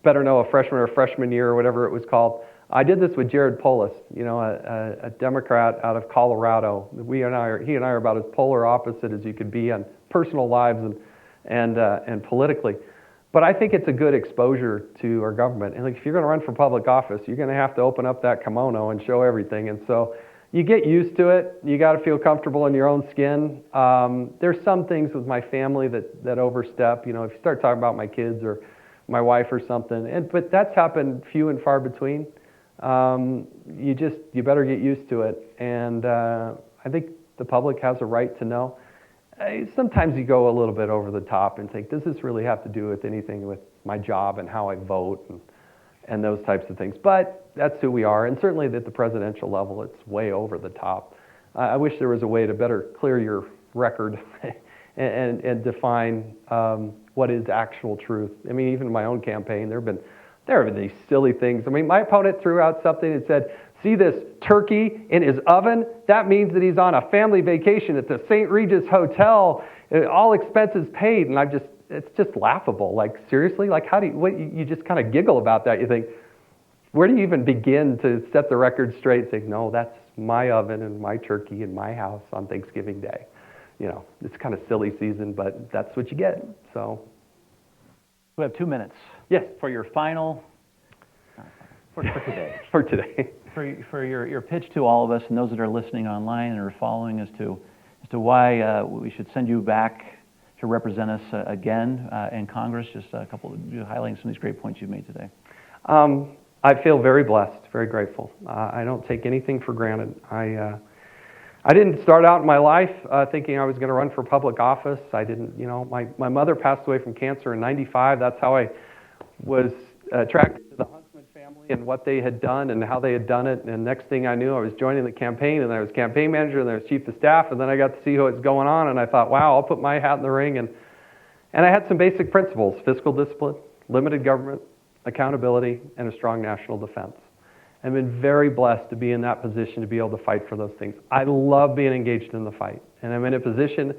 Speaker 2: Better Know a Freshman or Freshman Year or whatever it was called. I did this with Jared Polis, a Democrat out of Colorado. He and I are about as polar opposite as you could be on personal lives and politically. But I think it's a good exposure to our government. And if you're going to run for public office, you're going to have to open up that kimono and show everything. And so you get used to it. You got to feel comfortable in your own skin. There's some things with my family that overstep. If you start talking about my kids or my wife or something, but that's happened few and far between. You better get used to it. And I think the public has a right to know. Sometimes you go a little bit over the top and think, does this really have to do with anything with my job and how I vote and those types of things? But that's who we are. And certainly at the presidential level, it's way over the top. I wish there was a way to better clear your record and define what is actual truth. I mean, even in my own campaign, there have been these silly things. I mean, my opponent threw out something that said, see this turkey in his oven? That means that he's on a family vacation at the St. Regis Hotel, all expenses paid. And it's just laughable. Like, seriously? Like, you just kind of giggle about that. You think, where do you even begin to set the record straight and say, no, that's my oven and my turkey in my house on Thanksgiving Day? It's kind of silly season, but that's what you get. So
Speaker 1: We have 2 minutes.
Speaker 2: Yes.
Speaker 1: For your final, for today.
Speaker 2: For today.
Speaker 1: For your pitch to all of us and those that are listening online and are following as to why we should send you back to represent us again in Congress. Just a couple of highlighting some of these great points you've made today.
Speaker 2: I feel very blessed, very grateful. I don't take anything for granted. I didn't start out in my life thinking I was going to run for public office. I didn't, my mother passed away from cancer in '95. That's how I was attracted to the Huntsman family and what they had done and how they had done it. And next thing I knew, I was joining the campaign, and I was campaign manager, and I was chief of staff, and then I got to see what was going on, and I thought, wow, I'll put my hat in the ring. And I had some basic principles: fiscal discipline, limited government, accountability, and a strong national defense. I've been very blessed to be in that position to be able to fight for those things. I love being engaged in the fight, and I'm in a position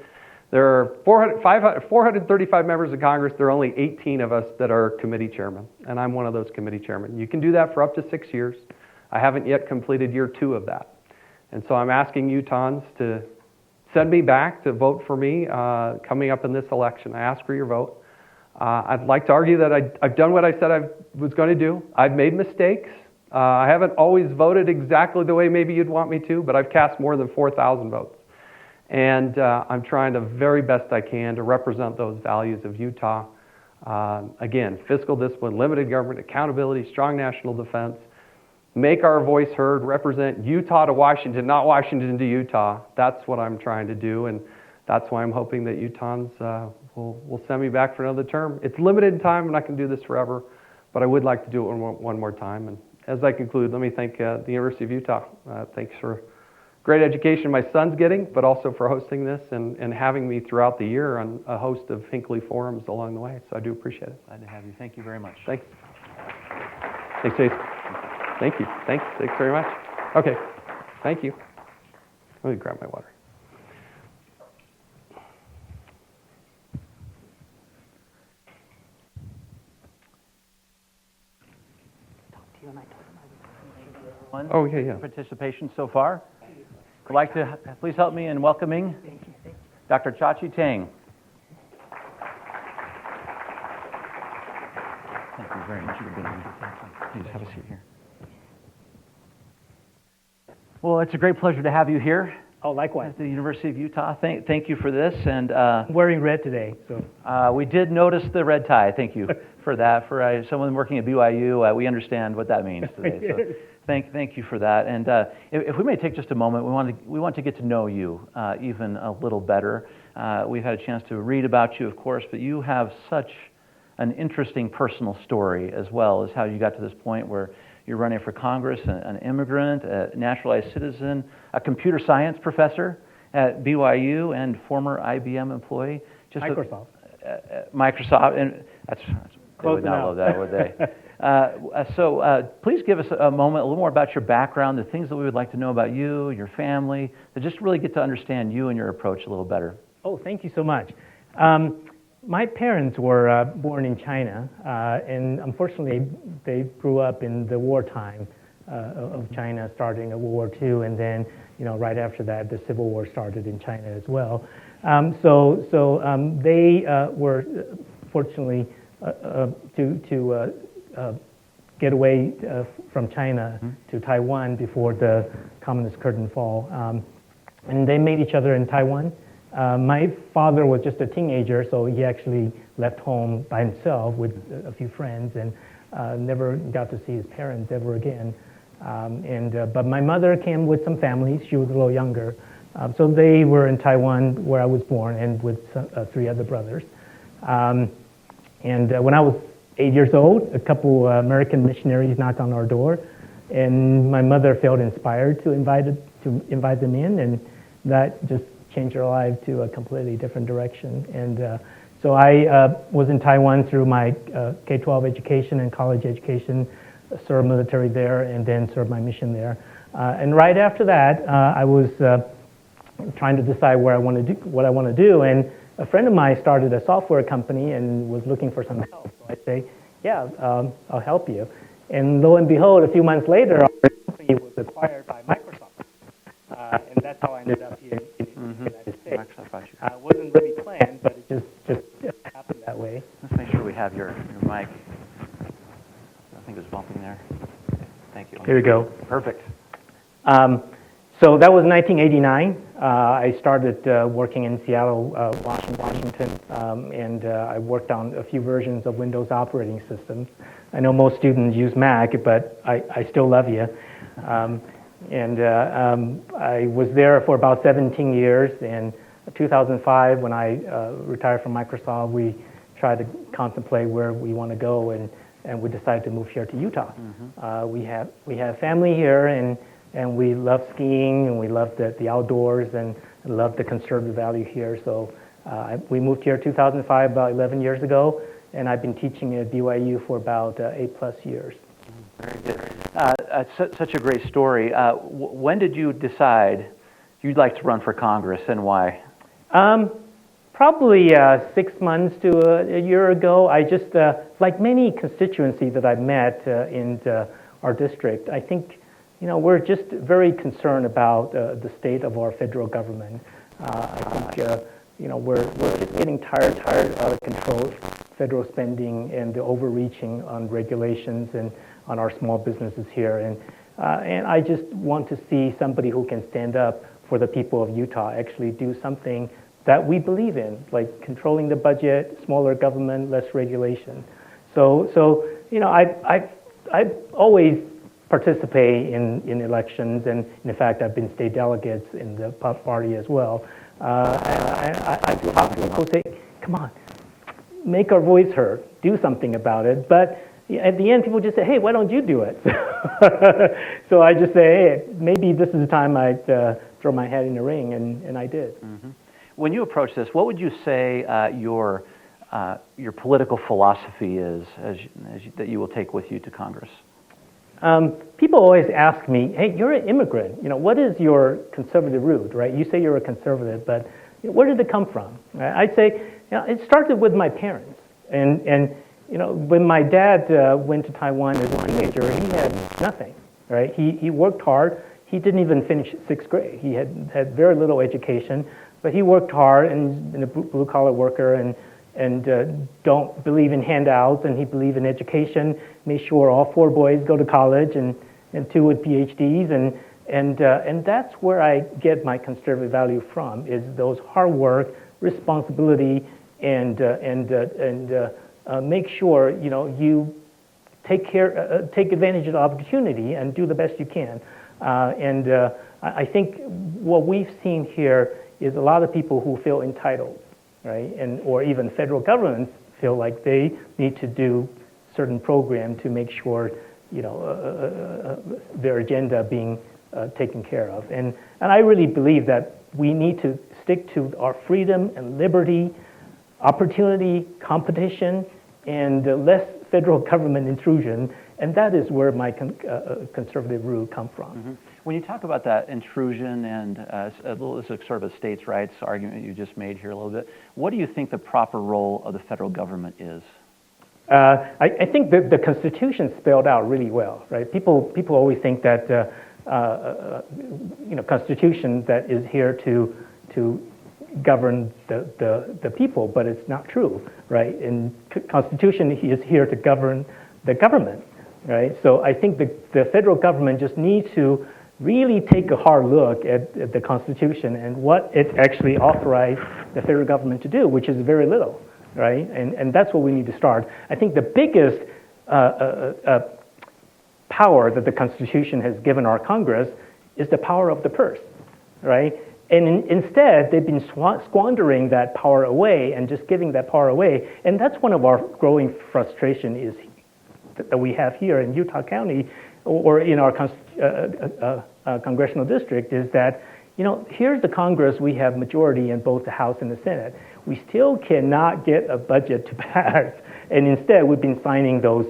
Speaker 2: There are 435 members of Congress. There are only 18 of us that are committee chairmen, and I'm one of those committee chairmen. You can do that for up to 6 years. I haven't yet completed year 2 of that. And so I'm asking Utahns to send me back to vote for me coming up in this election. I ask for your vote. I'd like to argue that I've done what I said I was going to do. I've made mistakes. I haven't always voted exactly the way maybe you'd want me to, but I've cast more than 4,000 votes. And I'm trying the very best I can to represent those values of Utah. Again, fiscal discipline, limited government, accountability, strong national defense. Make our voice heard, represent Utah to Washington, not Washington to Utah. That's what I'm trying to do, and that's why I'm hoping that Utahns will send me back for another term. It's limited in time, and I can do this forever, but I would like to do it one more time. And as I conclude, let me thank the University of Utah. Thanks for great education my son's getting, but also for hosting this and having me throughout the year on a host of Hinckley forums along the way. So I do appreciate it.
Speaker 1: Glad to have you. Thank you very much.
Speaker 2: Thanks. Thanks, Jason. Thank you. Thanks very much. Okay. Thank you. Let me grab my water. Oh, yeah.
Speaker 1: Participation so far. I'd like to please help me in welcoming Dr. Chia-Chi Teng. Thank you very much for being here. Please have a seat here. Well, it's a great pleasure to have you here
Speaker 5: Oh, likewise.
Speaker 1: at the University of Utah. Thank you for this. And
Speaker 5: I'm wearing red today, so.
Speaker 1: we did notice the red tie. Thank you for that. For someone working at BYU, we understand what that means today. So thank you for that. And if we may take just a moment, we want to get to know you even a little better. We've had a chance to read about you, of course, but you have such an interesting personal story as well as how you got to this point where you're running for Congress, an immigrant, a naturalized citizen, a computer science professor at BYU, and former IBM employee.
Speaker 5: Microsoft.
Speaker 1: Microsoft, and they would not love that, would they? So please give us a moment, a little more about your background, the things that we would like to know about you, your family, to just really get to understand you and your approach a little better.
Speaker 5: Oh, thank you so much. My parents were born in China, and unfortunately, they grew up in the wartime of China, starting at World War II, and then, right after that, the Civil War started in China as well. So they were fortunately to get away from China to Taiwan before the Communist curtain fall, and they met each other in Taiwan. My father was just a teenager, so he actually left home by himself with a few friends and never got to see his parents ever again. But my mother came with some family. She was a little younger. So they were in Taiwan where I was born and with 3 other brothers. And when I was 8 years old, a couple American missionaries knocked on our door, and my mother felt inspired to invite them in, and that just changed our life to a completely different direction. And so I was in Taiwan through my K-12 education and college education, served military there, and then served my mission there. And right after that, I was trying to decide what I want to do, and a friend of mine started a software company and was looking for some help. So I say, yeah, I'll help you. And lo and behold, a few months later, our company was acquired by Microsoft. And that's how I ended up here in the United States. It wasn't really planned, but it just happened that way.
Speaker 1: Let's make sure we have your mic. I think it was bumping there. Okay, thank you.
Speaker 5: Here we go.
Speaker 1: Perfect.
Speaker 5: So that was 1989. I started working in Seattle, Washington, and I worked on a few versions of Windows operating systems. I know most students use Mac, but I still love you. And I was there for about 17 years. In 2005, when I retired from Microsoft, we tried to contemplate where we want to go, and we decided to move here to Utah. We have family here, and we love skiing, and we love the outdoors, and love the conservative value here. So we moved here 2005, about 11 years ago, and I've been teaching at BYU for about 8+ years.
Speaker 1: Very good. Such a great story. When did you decide you'd like to run for Congress, and why?
Speaker 5: Probably 6 months to a year ago. I just, like many constituencies that I've met in our district, I think, we're just very concerned about the state of our federal government. I think, we're just getting tired out of control federal spending and the overreaching on regulations and on our small businesses here. And I just want to see somebody who can stand up for the people of Utah actually do something that we believe in, like controlling the budget, smaller government, less regulation. So I always participate in elections, and in fact, I've been state delegates in the party as well. I talk to people, say, come on, make our voice heard, do something about it. But at the end, people just say, hey, why don't you do it? So I just say, hey, maybe this is the time I'd throw my hat in the ring, and I did.
Speaker 1: Mm-hmm. When you approach this, what would you say your political philosophy is that you will take with you to Congress?
Speaker 5: People always ask me, hey, you're an immigrant. What is your conservative root, right? You say you're a conservative, but where did it come from? I'd say, it started with my parents. And when my dad went to Taiwan as a teenager, he had nothing, right? He worked hard. He didn't even finish 6th grade. He had very little education, but he worked hard and been a blue-collar worker and don't believe in handouts, and he believed in education, made sure all 4 boys go to college and 2 with PhDs, and that's where I get my conservative value from, is those hard work, responsibility, and make sure you take advantage of the opportunity and do the best you can. I think what we've seen here is a lot of people who feel entitled, right? Or even federal governments feel like they need to do certain program to make sure, their agenda being taken care of. And I really believe that we need to stick to our freedom and liberty, opportunity, competition, and less federal government intrusion. And that is where my conservative root come from.
Speaker 1: Mm-hmm. When you talk about that intrusion and this is sort of a states' rights argument you just made here a little bit, what do you think the proper role of the federal government is?
Speaker 5: I think the Constitution spelled out really well, right? People always think that Constitution that is here to govern the people, but it's not true, right? And Constitution is here to govern the government, right? So I think the federal government just needs to really take a hard look at the Constitution and what it actually authorized the federal government to do, which is very little, right? And that's what we need to start. I think the biggest power that the Constitution has given our Congress is the power of the purse, right? And instead, they've been squandering that power away and just giving that power away. And that's one of our growing frustration is that we have here in Utah County or in our congressional district is that, here's the Congress, we have majority in both the House and the Senate. We still cannot get a budget to pass. And instead, we've been signing those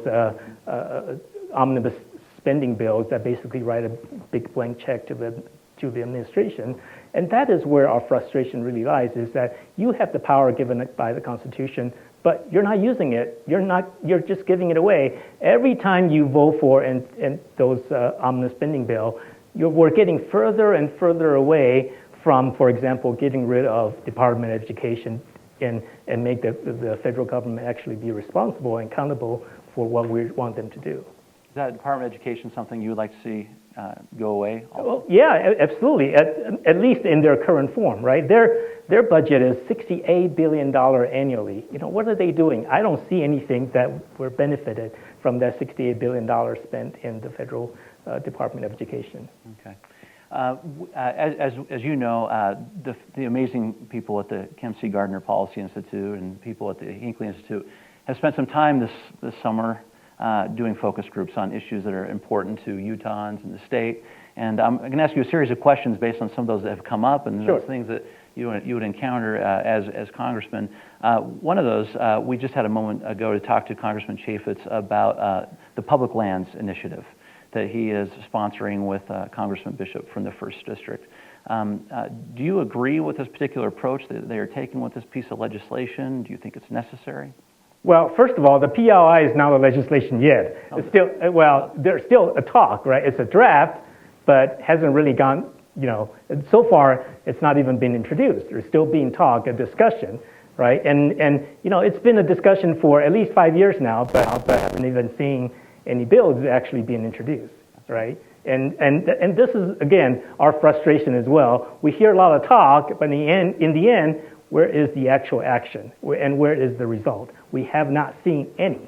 Speaker 5: omnibus spending bills that basically write a big blank check to the administration. And that is where our frustration really lies, is that you have the power given by the Constitution, but you're not using it. You're just giving it away. Every time you vote for and those omnibus spending bill, we're getting further and further away from, for example, getting rid of Department of Education and make the federal government actually be responsible and accountable for what we want them to do.
Speaker 1: Is that Department of Education something you would like to see go away?
Speaker 5: Well, yeah, absolutely. At least in their current form, right? Their budget is $68 billion annually. What are they doing? I don't see anything that we're benefited from that $68 billion spent in the federal Department of Education.
Speaker 1: Okay. As you know, the amazing people at the Gardner Policy Institute and people at the Hinckley Institute have spent some time this summer doing focus groups on issues that are important to Utahns and the state. And I'm going to ask you a series of questions based on some of those that have come up and
Speaker 5: Sure.
Speaker 1: those things that you would encounter as congressman. One of those, we just had a moment ago to talk to Congressman Chaffetz about the Public Lands Initiative that he is sponsoring with Congressman Bishop from the 1st District. Do you agree with this particular approach that they are taking with this piece of legislation? Do you think it's necessary?
Speaker 5: Well, first of all, the PLI is not a legislation yet. It's still, well, there's still a talk, right? It's a draft, but hasn't really gone, so far it's not even been introduced. There's still being talk, a discussion, right? And it's been a discussion for at least 5 years now, but I haven't even seen any bills actually being introduced, right? And this is, again, our frustration as well. We hear a lot of talk, but in the end, where is the actual action? And where is the result? We have not seen any,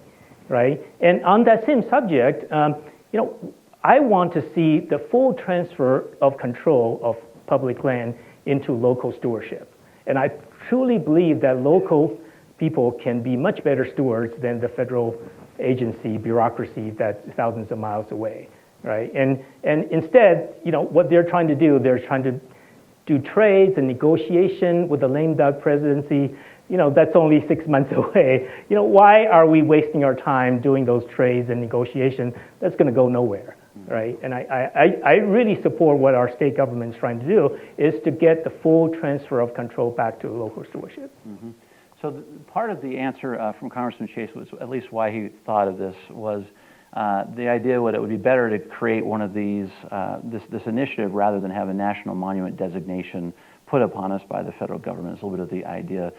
Speaker 5: right? And on that same subject, I want to see the full transfer of control of public land into local stewardship. And I truly believe that local people can be much better stewards than the federal agency bureaucracy that's thousands of miles away, right? And instead, what they're trying to do, they're trying to do trades and negotiation with the lame duck presidency. That's only 6 months away. Why are we wasting our time doing those trades and negotiation? That's going to go nowhere, right? And I really support what our state government is trying to do, is to get the full transfer of control back to local stewardship.
Speaker 1: Mm-hmm. So part of the answer from Congressman Chase was, at least why he thought of this, was the idea that it would be better to create one of these, this initiative rather than have a national monument designation put upon us by the federal government. It's a little bit of the idea.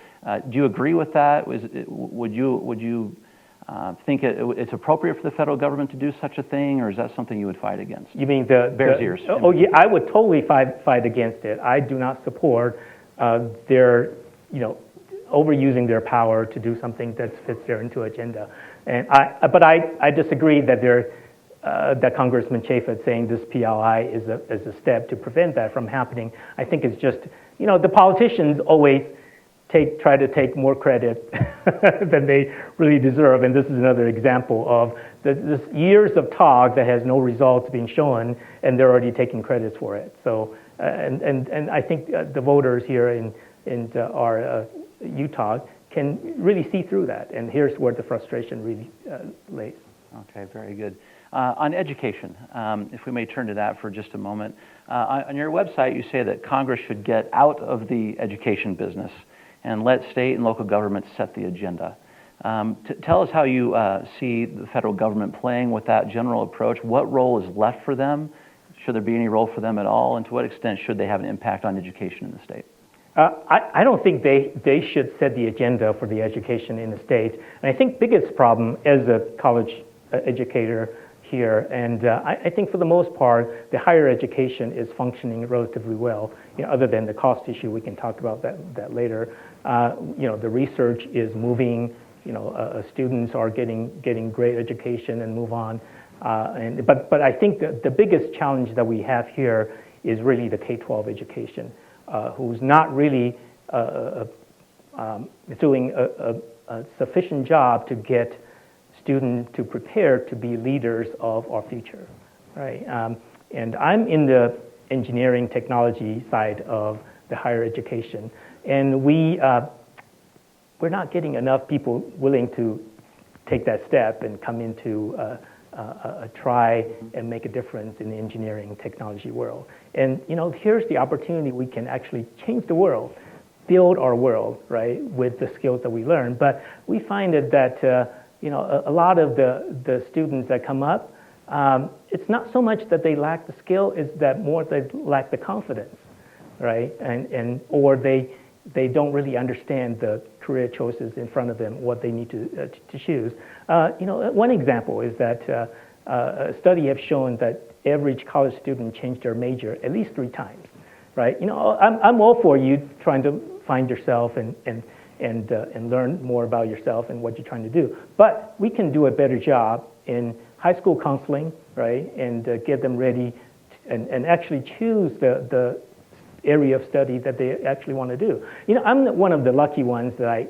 Speaker 1: Do you agree with that? Would you think it's appropriate for the federal government to do such a thing, or is that something you would fight against?
Speaker 5: You mean the
Speaker 1: Bears ears?
Speaker 5: Oh yeah, I would totally fight against it. I do not support their overusing their power to do something that fits their into agenda. But I disagree that that Congressman Chaffetz saying this PLI is a step to prevent that from happening. I think it's just, the politicians always try to take more credit than they really deserve, and this is another example of this years of talk that has no results being shown, and they're already taking credits for it. So, and I think the voters here in our Utah can really see through that, and here's where the frustration really lays.
Speaker 1: Okay, very good. On education, if we may turn to that for just a moment. On your website, you say that Congress should get out of the education business and let state and local governments set the agenda. Tell us how you see the federal government playing with that general approach. What role is left for them? Should there be any role for them at all? And to what extent should they have an impact on education in the state?
Speaker 5: I don't think they should set the agenda for the education in the state. And I think biggest problem as a college educator here, and I think for the most part, the higher education is functioning relatively well. Other than the cost issue, we can talk about that later. The research is moving. Students are getting great education and move on. But I think the biggest challenge that we have here is really the K-12 education, who's not really doing a sufficient job to get students to prepare to be leaders of our future, right? And I'm in the engineering technology side of the higher education, and we're not getting enough people willing to take that step and come into a try and make a difference in the engineering technology world. And here's the opportunity. We can actually change the world, build our world, right, with the skills that we learn. But we find that a lot of the students that come up, it's not so much that they lack the skill, it's that more they lack the confidence, right? Or they don't really understand the career choices in front of them, what they need to choose. One example is that a study has shown that average college student changed their major at least 3 times, right? I'm all for you trying to find yourself and learn more about yourself and what you're trying to do. But we can do a better job in high school counseling, right? And get them ready and actually choose the area of study that they actually want to do. I'm one of the lucky ones that I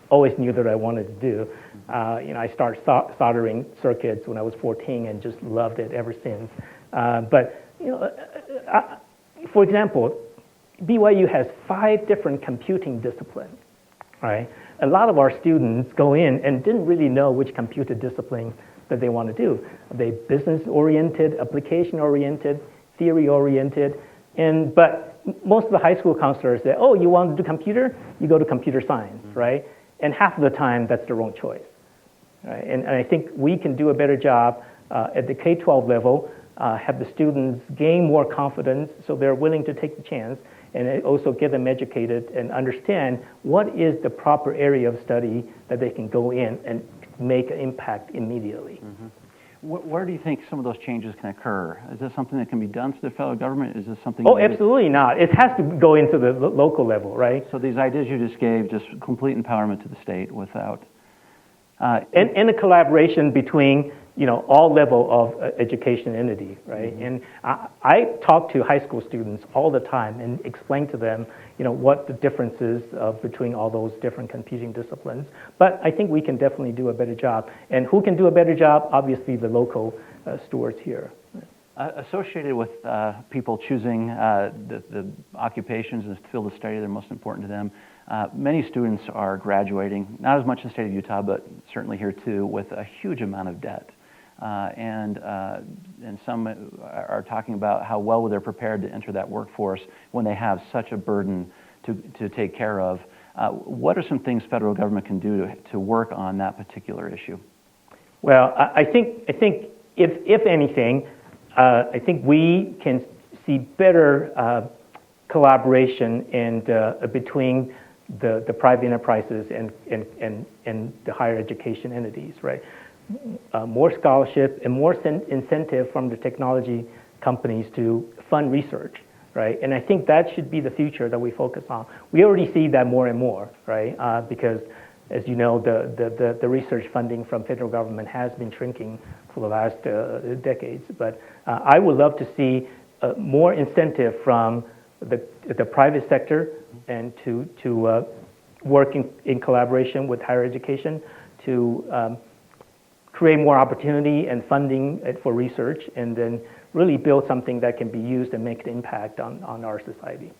Speaker 5: always knew that I wanted to do. I started soldering circuits when I was 14 and just loved it ever since. For example, BYU has 5 different computing disciplines. Right? A lot of our students go in and didn't really know which computer discipline that they want to do. Are they business-oriented, application-oriented, theory-oriented? But most of the high school counselors say, oh, you want to do computer? You go to computer science, right? And half of the time, that's the wrong choice. Right? And I think we can do a better job at the K-12 level, have the students gain more confidence so they're willing to take the chance, and also get them educated and understand what is the proper area of study that they can go in and make an impact immediately.
Speaker 1: Where do you think some of those changes can occur? Is this something that can be done through the federal government? Is this something?
Speaker 5: Oh, absolutely not. It has to go into the local level, right?
Speaker 1: So these ideas you just gave, just complete empowerment to the state without...
Speaker 5: And the collaboration between, all level of education entity, right? And I talk to high school students all the time and explain to them, what the difference is between all those different competing disciplines. But I think we can definitely do a better job. And who can do a better job? Obviously, the local stewards here.
Speaker 1: Associated with people choosing the occupations and the field of study that are most important to them, many students are graduating, not as much in the state of Utah, but certainly here too, with a huge amount of debt. And some are talking about how well they're prepared to enter that workforce when they have such a burden to take care of. What are some things federal government can do to work on that particular issue?
Speaker 5: Well, I think if anything, I think we can see better collaboration and between the private enterprises and the higher education entities, right? More scholarship and more incentive from the technology companies to fund research, right? And I think that should be the future that we focus on. We already see that more and more, right? Because as you know, the research funding from federal government has been shrinking for the last decades. But I would love to see more incentive from the private sector and to work in collaboration with higher education to create more opportunity and funding for research, and then really build something that can be used and make an impact on our society.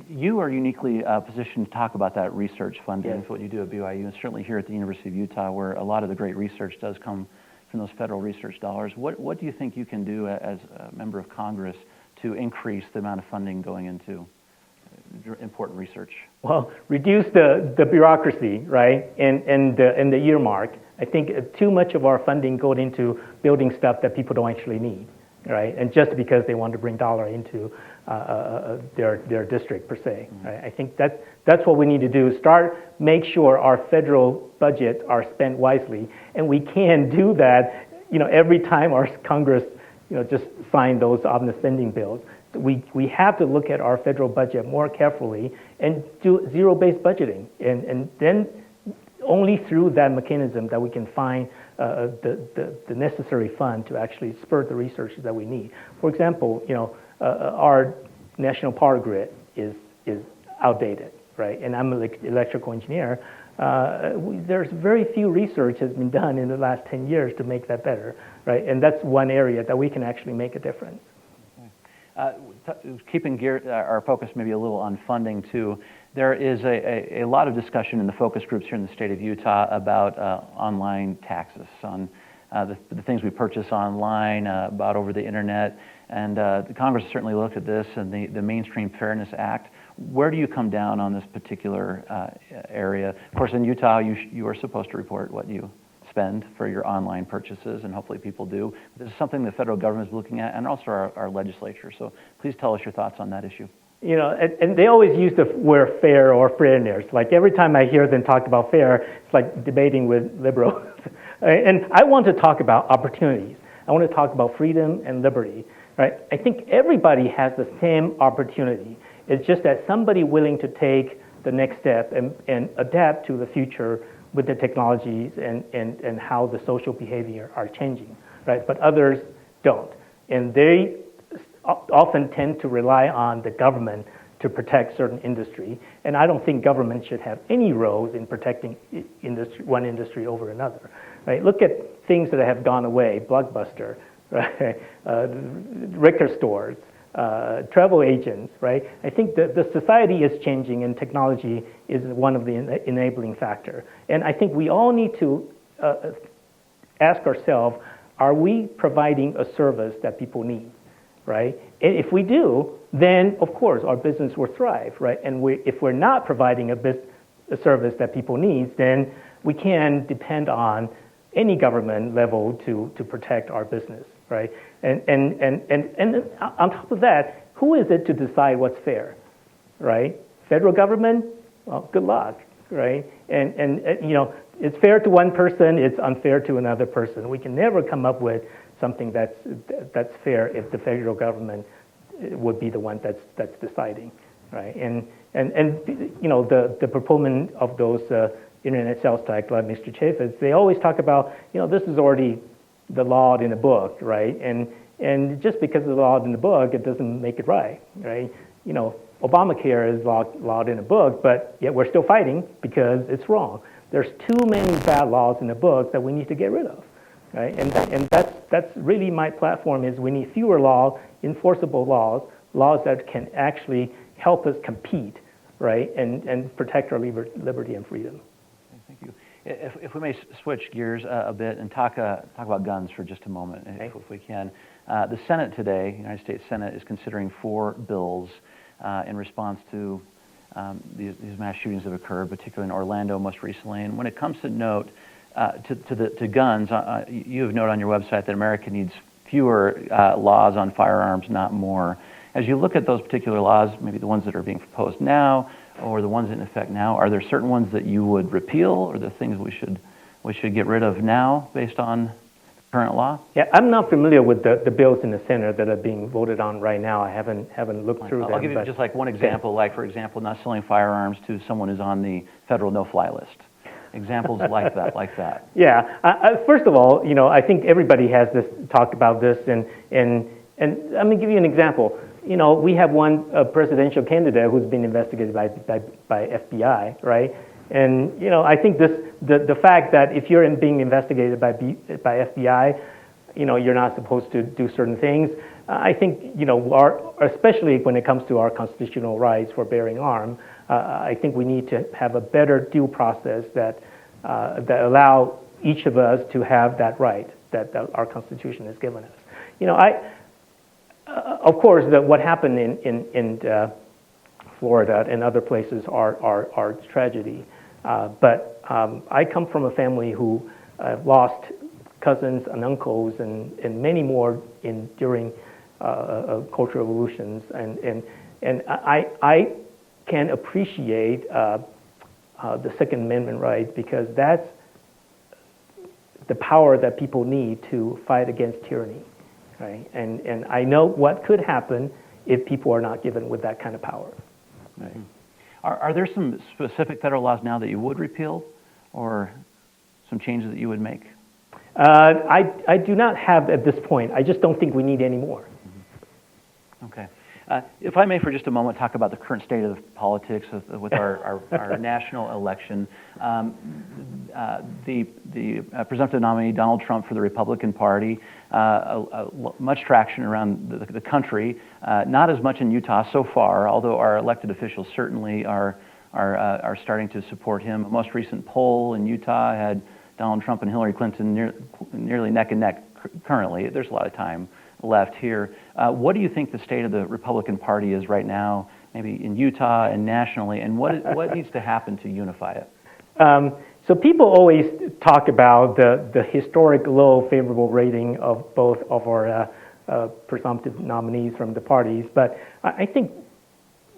Speaker 1: You are uniquely positioned to talk about that research funding,
Speaker 5: Yes.
Speaker 1: what you do at BYU, and certainly here at the University of Utah, where a lot of the great research does come from those federal research dollars. What do you think you can do as a member of Congress to increase the amount of funding going into important research?
Speaker 5: Well, reduce the bureaucracy, right, and the earmark. I think too much of our funding goes into building stuff that people don't actually need, right? And just because they want to bring dollar into their district per se, right? I think that's what we need to do. Make sure our federal budgets are spent wisely, and we can do that. Every time our Congress, just sign those omnibus spending bills. We have to look at our federal budget more carefully and do zero-based budgeting, and then only through that mechanism that we can find the necessary fund to actually spur the research that we need. For example, our national power grid is outdated, right? And I'm an electrical engineer. There's very few research has been done in the last 10 years to make that better, right? And that's one area that we can actually make a difference.
Speaker 1: Keeping our focus maybe a little on funding too, there is a lot of discussion in the focus groups here in the state of Utah about online taxes on the things we purchase online, about over the internet, and the Congress certainly looked at this and the Mainstream Fairness Act. Where do you come down on this particular area? Of course, in Utah, you are supposed to report what you spend for your online purchases, and hopefully people do. This is something the federal government is looking at, and also our legislature. So please tell us your thoughts on that issue.
Speaker 5: And they always use the word fair or fairness. Like every time I hear them talk about fair, it's like debating with liberals. And I want to talk about opportunities. I want to talk about freedom and liberty, right? I think everybody has the same opportunity. It's just that somebody willing to take the next step and adapt to the future with the technologies and how the social behavior are changing, right? But others don't. And they often tend to rely on the government to protect certain industry. And I don't think government should have any roles in protecting one industry over another, right? Look at things that have gone away, Blockbuster, right? Liquor stores, travel agents, right? I think that the society is changing and technology is one of the enabling factor. And I think we all need to ask ourselves, are we providing a service that people need? right? And if we do, then of course our business will thrive, right? And if we're not providing a service that people need, then we can depend on any government level to protect our business, right? And on top of that, who is it to decide what's fair, right? Federal government? Well, good luck, right? And it's fair to one person, it's unfair to another person. We can never come up with something that's fair if the federal government would be the one that's deciding, right? And the proponent of those internet sales tax, like Mr. Chaffetz, they always talk about, this is already the law in the book, right? And just because it's the law in the book, it doesn't make it right, right? Obamacare is law in the book, but yet we're still fighting because it's wrong. There's too many bad laws in the book that we need to get rid of, right? And that's really my platform is we need fewer laws, enforceable laws that can actually help us compete, right? And protect our liberty and freedom.
Speaker 1: Thank you. If we may switch gears a bit and talk about guns for just a moment, if we can. The Senate today, United States Senate, is considering 4 bills in response to these mass shootings that have occurred, particularly in Orlando most recently. And when it comes to to guns, you have noted on your website that America needs fewer laws on firearms, not more. As you look at those particular laws, maybe the ones that are being proposed now, or the ones in effect now, are there certain ones that you would repeal, or the things we should get rid of now based on current law?
Speaker 5: Yeah, I'm not familiar with the bills in the Senate that are being voted on right now. I haven't looked through them.
Speaker 1: I'll give you just like one example. Like, for example, not selling firearms to someone who's on the federal no-fly list. Examples like that.
Speaker 5: Yeah. First of all, I think everybody has talked about this, and let me give you an example. We have one presidential candidate who's been investigated by FBI, right? And I think the fact that if you're being investigated by FBI, you're not supposed to do certain things. I think especially when it comes to our constitutional rights for bearing arms, I think we need to have a better due process that allow each of us to have that right that our Constitution has given us. Of course, what happened in Florida and other places are tragedy. But I come from a family who lost cousins and uncles and many more during cultural revolutions, and I can appreciate the Second Amendment right because that's the power that people need to fight against tyranny, right? And I know what could happen if people are not given with that kind of power. Right?
Speaker 1: Mm-hmm. Are there some specific federal laws now that you would repeal, or some changes that you would make?
Speaker 5: I do not have at this point. I just don't think we need any more.
Speaker 1: Mm-hmm. Okay. If I may for just a moment talk about the current state of politics with our national election. The presumptive nominee, Donald Trump, for the Republican Party, much traction around the country, not as much in Utah so far, although our elected officials certainly are starting to support him. A most recent poll in Utah had Donald Trump and Hillary Clinton nearly neck and neck currently. There's a lot of time left here. What do you think the state of the Republican Party is right now, maybe in Utah and nationally, and what needs to happen to unify it?
Speaker 5: So people always talk about the historic low favorable rating of both of our presumptive nominees from the parties, but I think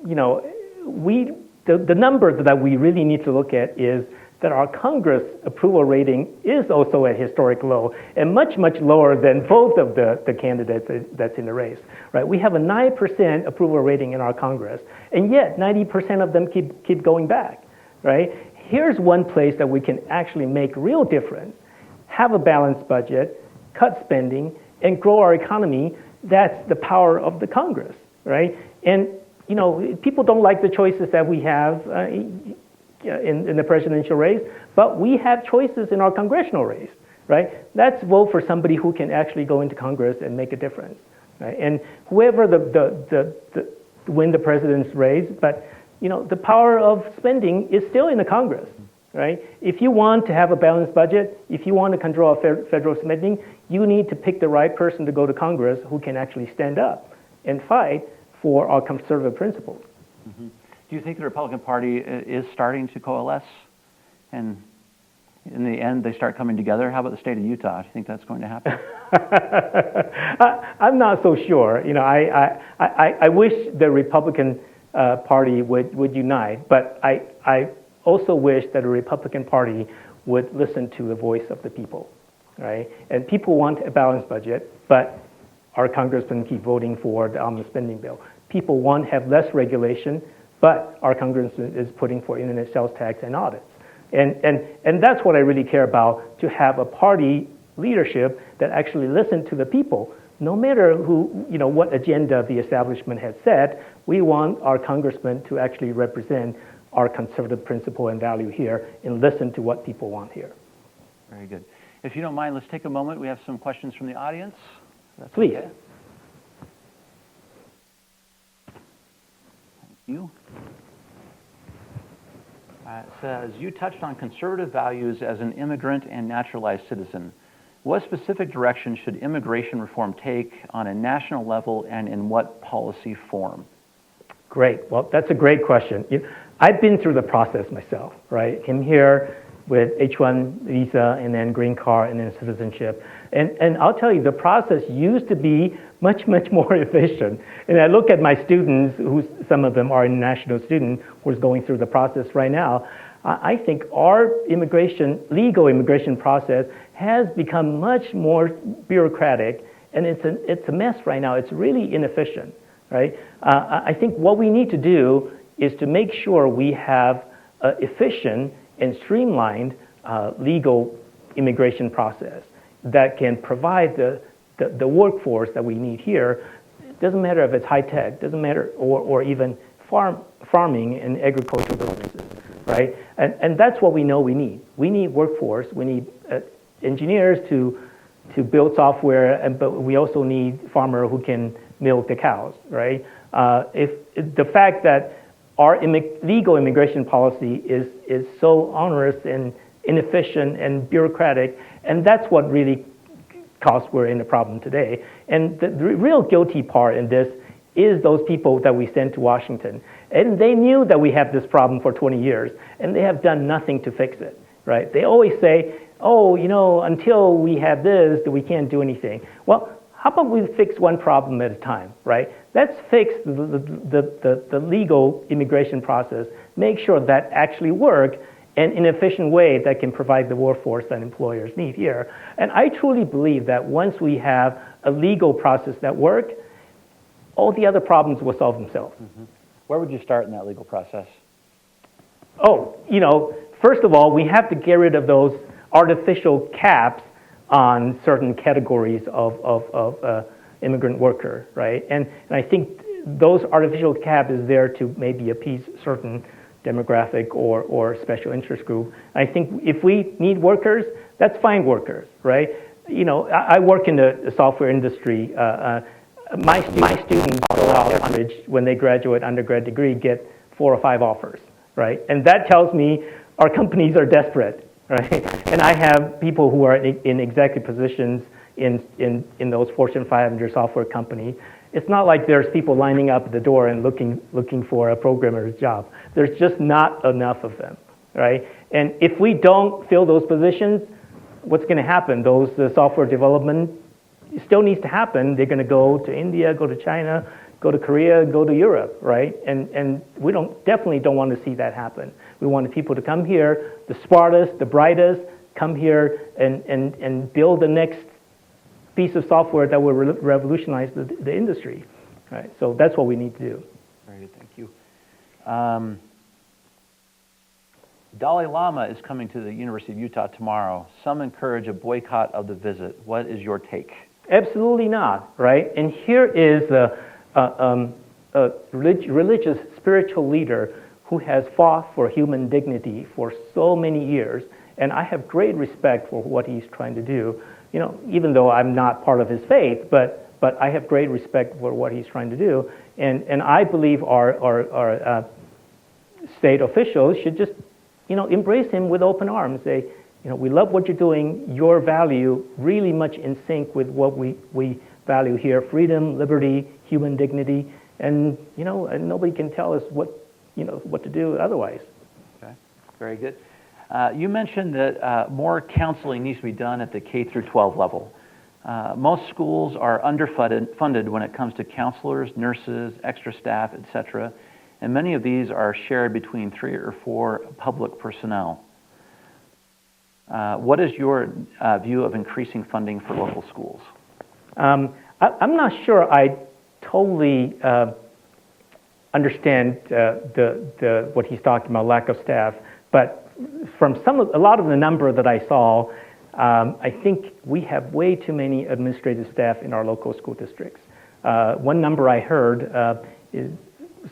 Speaker 5: the number that we really need to look at is that our Congress approval rating is also at historic low and much, much lower than both of the candidates that's in the race, right? We have a 9% approval rating in our Congress, and yet 90% of them keep going back, right? Here's one place that we can actually make real difference, have a balanced budget, cut spending, and grow our economy. That's the power of the Congress, right? And, people don't like the choices that we have in the presidential race, but we have choices in our congressional race, right? Let's vote for somebody who can actually go into Congress and make a difference, right? And whoever win the president's race, but the power of spending is still in the Congress, right? If you want to have a balanced budget, if you want to control federal spending, you need to pick the right person to go to Congress who can actually stand up and fight for our conservative principles.
Speaker 1: Do you think the Republican Party is starting to coalesce, and in the end they start coming together? How about the state of Utah? Do you think that's going to happen?
Speaker 5: I'm not so sure. You know, I wish the Republican Party would unite, but I also wish that the Republican Party would listen to the voice of the people, right? And people want a balanced budget, but our congressmen keep voting for the omnibus spending bill. People want to have less regulation, but our congressman is putting for internet sales tax and audits. And that's what I really care about, to have a party leadership that actually listen to the people. No matter who, you know, what agenda the establishment has set, we want our congressmen to actually represent our conservative principle and value here and listen to what people want here.
Speaker 1: Very good. If you don't mind, let's take a moment. We have some questions from the audience. That's
Speaker 5: Please.
Speaker 1: Okay. Thank you. It says, you touched on conservative values as an immigrant and naturalized citizen. What specific direction should immigration reform take on a national level, and in what policy form?
Speaker 5: Great. Well, that's a great question. I've been through the process myself, right? Came here with H-1 visa and then green card and then citizenship. And I'll tell you, the process used to be much, much more efficient. And I look at my students, who some of them are international students, who's going through the process right now. I think our legal immigration process has become much more bureaucratic, and it's a mess right now. It's really inefficient, right? I think what we need to do is to make sure we have an efficient and streamlined legal immigration process that can provide the workforce that we need here. It doesn't matter if it's high tech, doesn't matter, or even farming and agricultural businesses, right? And that's what we know we need. We need workforce. We need engineers to build software, but we also need farmers who can milk the cows, right? If the fact that our legal immigration policy is so onerous and inefficient and bureaucratic, and that's what really caused we're in a problem today. And the real guilty part in this is those people that we sent to Washington. And they knew that we have this problem for 20 years, and they have done nothing to fix it, right? They always say, oh, you know, until we have this, we can't do anything. Well, how about we fix one problem at a time, right? Let's fix the legal immigration process, make sure that actually works, and in an efficient way that can provide the workforce that employers need here. And I truly believe that once we have a legal process that works, all the other problems will solve themselves.
Speaker 1: Mm-hmm. Where would you start in that legal process?
Speaker 5: Oh, you know, first of all, we have to get rid of those artificial caps on certain categories of immigrant worker, right? And I think those artificial cap is there to maybe appease certain demographic or special interest group. I think if we need workers, let's find workers, right? You know, I work in the software industry. My students go out college, when they graduate undergrad degree, get 4 or 5 offers, right? And that tells me our companies are desperate, right? And I have people who are in executive positions in those Fortune 500 software companies. It's not like there's people lining up at the door and looking for a programmer's job. There's just not enough of them, right? And if we don't fill those positions, what's going to happen? Those software development still needs to happen. They're going to go to India, go to China, go to Korea, go to Europe, right? And we definitely don't want to see that happen. We want people to come here, the smartest, the brightest, come here and build the next piece of software that will revolutionize the industry, right? So that's what we need to do.
Speaker 1: Very good, thank you. Dalai Lama is coming to the University of Utah tomorrow. Some encourage a boycott of the visit. What is your take?
Speaker 5: Absolutely not, right? And here is a religious, spiritual leader who has fought for human dignity for so many years, and I have great respect for what he's trying to do. You know, even though I'm not part of his faith, but I have great respect for what he's trying to do, and I believe our state officials should just, you know, embrace him with open arms. Say, you know, we love what you're doing. Your value really much in sync with what we value here: freedom, liberty, human dignity, and and nobody can tell us what to do otherwise.
Speaker 1: Okay, very good. You mentioned that more counseling needs to be done at the K through 12 level. Most schools are underfunded when it comes to counselors, nurses, extra staff, etc., and many of these are shared between 3 or 4 public personnel. What is your view of increasing funding for local schools?
Speaker 5: I'm not sure I totally understand what he's talking about, lack of staff, but from a lot of the number that I saw, I think we have way too many administrative staff in our local school districts. One number I heard is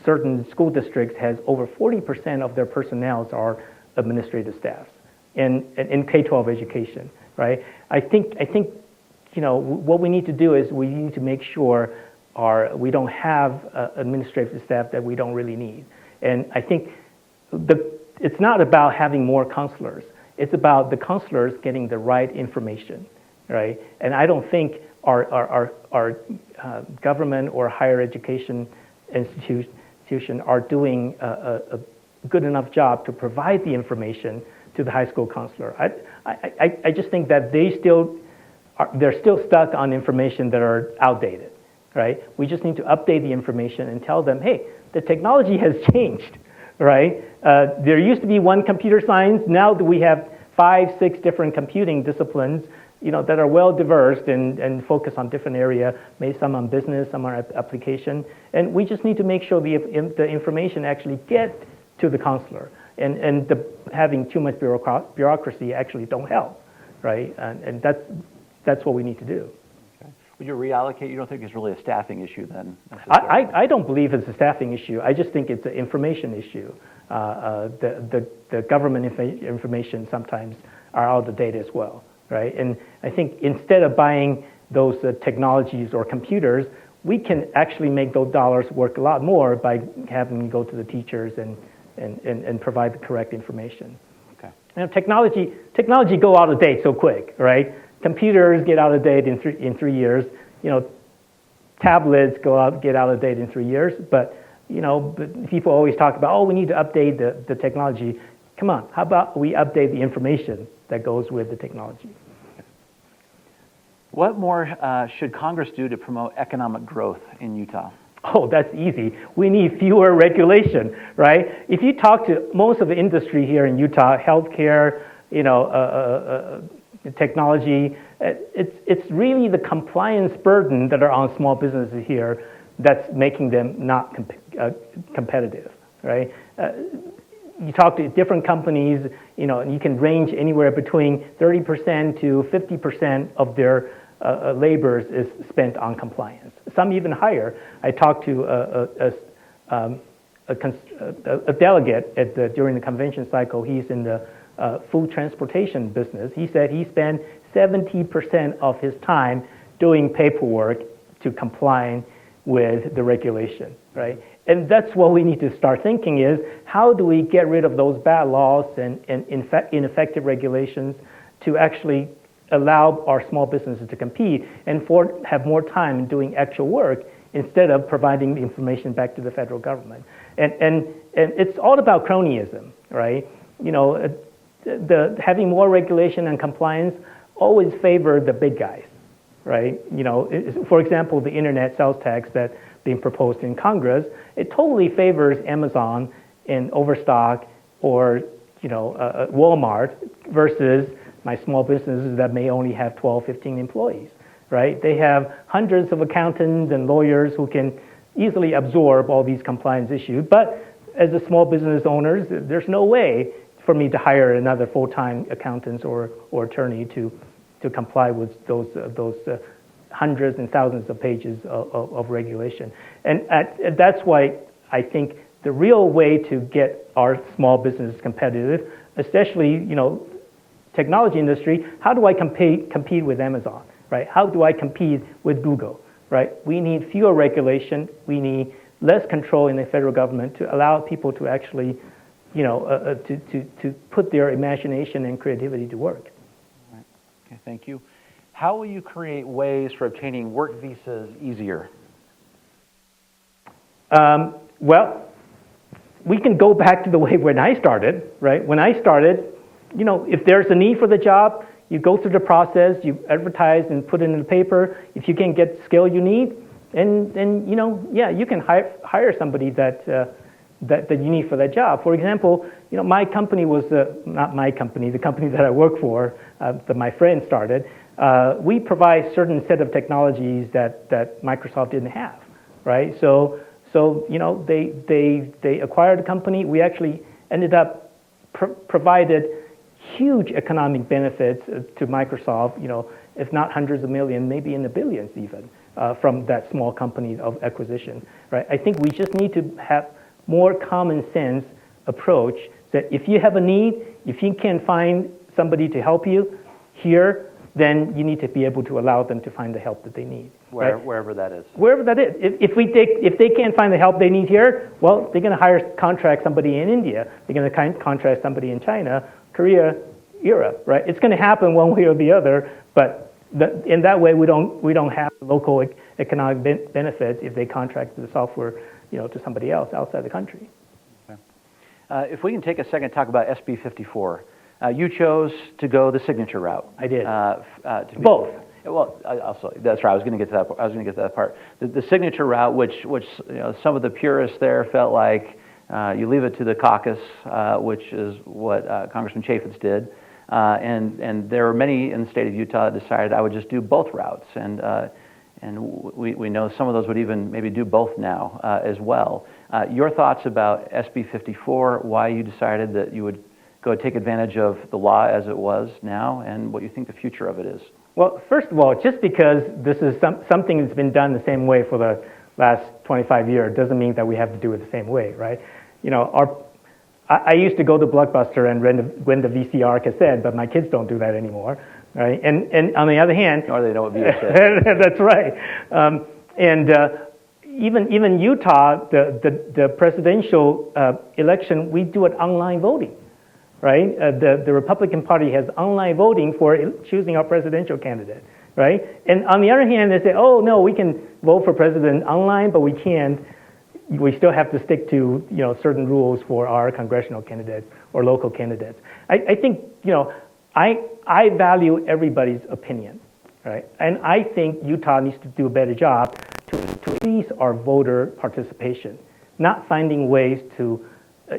Speaker 5: certain school districts has over 40% of their personnel are administrative staffs in K-12 education, right? I think what we need to do is we need to make sure we don't have administrative staff that we don't really need. And I think it's not about having more counselors. It's about the counselors getting the right information, right? And I don't think our government or higher education institution are doing a good enough job to provide the information to the high school counselor. I just think that they're still stuck on information that are outdated, right? We just need to update the information and tell them, hey, the technology has changed, right? There used to be one computer science. Now that we have 5, 6 different computing disciplines, that are well diverse and focus on different area, maybe some on business, some on application, and we just need to make sure the information actually get to the counselor, and having too much bureaucracy actually don't help, right? And that's what we need to do.
Speaker 1: Okay. Would you reallocate? You don't think it's really a staffing issue then?
Speaker 5: I don't believe it's a staffing issue. I just think it's an information issue. The government information sometimes are out of date as well. Right? And I think instead of buying those technologies or computers, we can actually make those dollars work a lot more by having them go to the teachers and provide the correct information.
Speaker 1: Okay.
Speaker 5: And technology go out of date so quick, right? Computers get out of date in 3 years. Tablets get out of date in 3 years. But but people always talk about, we need to update the technology. Come on, how about we update the information that goes with the technology?
Speaker 1: What more should Congress do to promote economic growth in Utah?
Speaker 5: Oh, that's easy. We need fewer regulation, right? If you talk to most of the industry here in Utah, healthcare, technology, it's really the compliance burden that are on small businesses here that's making them not competitive, right? You talk to different companies, and you can range anywhere between 30% to 50% of their labor is spent on compliance. Some even higher. I talked to a delegate during the convention cycle. He's in the food transportation business. He said he spent 70% of his time doing paperwork to comply with the regulation, right? And that's what we need to start thinking is, how do we get rid of those bad laws and ineffective regulations to actually allow our small businesses to compete and have more time in doing actual work instead of providing the information back to the federal government. And it's all about cronyism, right? Having more regulation and compliance always favor the big guys, right? For example, the internet sales tax that's being proposed in Congress, it totally favors Amazon and Overstock or Walmart versus my small businesses that may only have 12, 15 employees, right? They have hundreds of accountants and lawyers who can easily absorb all these compliance issues. But as a small business owners, there's no way for me to hire another full-time accountant or attorney to comply with those hundreds and thousands of pages of regulation. And that's why I think the real way to get our small business competitive, especially, technology industry, how do I compete with Amazon, right? How do I compete with Google, right? We need fewer regulation. We need less control in the federal government to allow people to actually, to put their imagination and creativity to work.
Speaker 1: All right. Okay, thank you. How will you create ways for obtaining work visas easier?
Speaker 5: Well, we can go back to the way when I started, right? When I started, if there's a need for the job, you go through the process, you advertise and put it in the paper. If you can get skill you need, and you can hire somebody that you need for that job. For example, my company was not my company, the company that I work for, that my friend started. We provide certain set of technologies that Microsoft didn't have, right? So they acquired a company. We actually ended up provided huge economic benefits to Microsoft. If not hundreds of millions, maybe in the billions even, from that small company of acquisition, right? I think we just need to have more common sense approach that if you have a need, if you can find somebody to help you here, then you need to be able to allow them to find the help that they need.
Speaker 1: Wherever that is.
Speaker 5: Wherever that is. If they can't find the help they need here, well, they're going to contract somebody in India. They're going to contract somebody in China, Korea, Europe, right? It's going to happen one way or the other, but in that way we don't have local economic benefits if they contract the software, to somebody else outside the country.
Speaker 1: Okay. If we can take a second to talk about SB 54. You chose to go the signature route.
Speaker 5: I did.
Speaker 1: Both. Well, that's right. I was going to get to that part. The signature route, which some of the purists there felt like you leave it to the caucus, which is what Congressman Chaffetz did, and there were many in the state of Utah that decided I would just do both routes, and we know some of those would even maybe do both now as well. Your thoughts about SB 54? Why you decided that you would go take advantage of the law as it was now, and what you think the future of it is?
Speaker 5: Well, first of all, just because this is something that's been done the same way for the last 25 years doesn't mean that we have to do it the same way, right? I used to go to Blockbuster and rent the VCR cassette, but my kids don't do that anymore, right? And on the other hand,
Speaker 1: or they know what VHS.
Speaker 5: That's right. Even Utah, the presidential election, we do it online voting. Right? The Republican Party has online voting for choosing our presidential candidate, right? And on the other hand, they say, oh, no, we can vote for president online, but we can't. We still have to stick to, certain rules for our congressional candidates or local candidates. I think, I value everybody's opinion, right? And I think Utah needs to do a better job to increase our voter participation, not finding ways to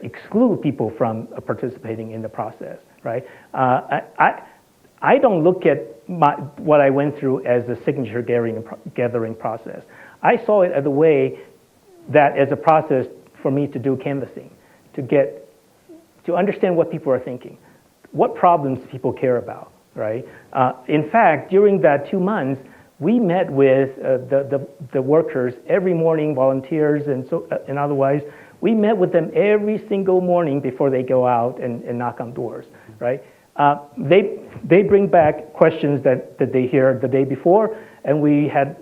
Speaker 5: exclude people from participating in the process, right? I don't look at what I went through as a signature gathering process. I saw it as a way that as a process for me to do canvassing, to understand what people are thinking, what problems people care about, right? In fact, during that 2 months, we met with the workers every morning, volunteers and otherwise. We met with them every single morning before they go out and knock on doors, right? They bring back questions that they hear the day before, and we had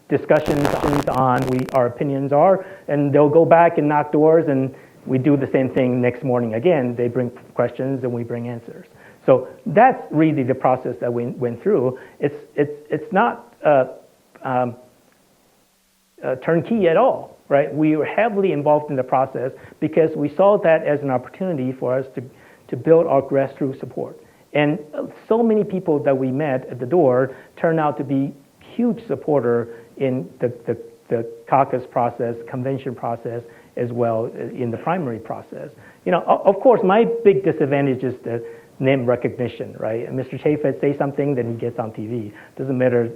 Speaker 5: discussions on our opinions are, and they'll go back and knock doors, and we do the same thing next morning again. They bring questions, and we bring answers. So that's really the process that we went through. It's not turnkey at all. Right? We were heavily involved in the process because we saw that as an opportunity for us to build our grassroots support. And so many people that we met at the door turned out to be huge supporter in the caucus process, convention process, as well in the primary process. Of course, my big disadvantage is the name recognition, right? And Mr. Chaffetz say something, then he gets on TV. Doesn't matter,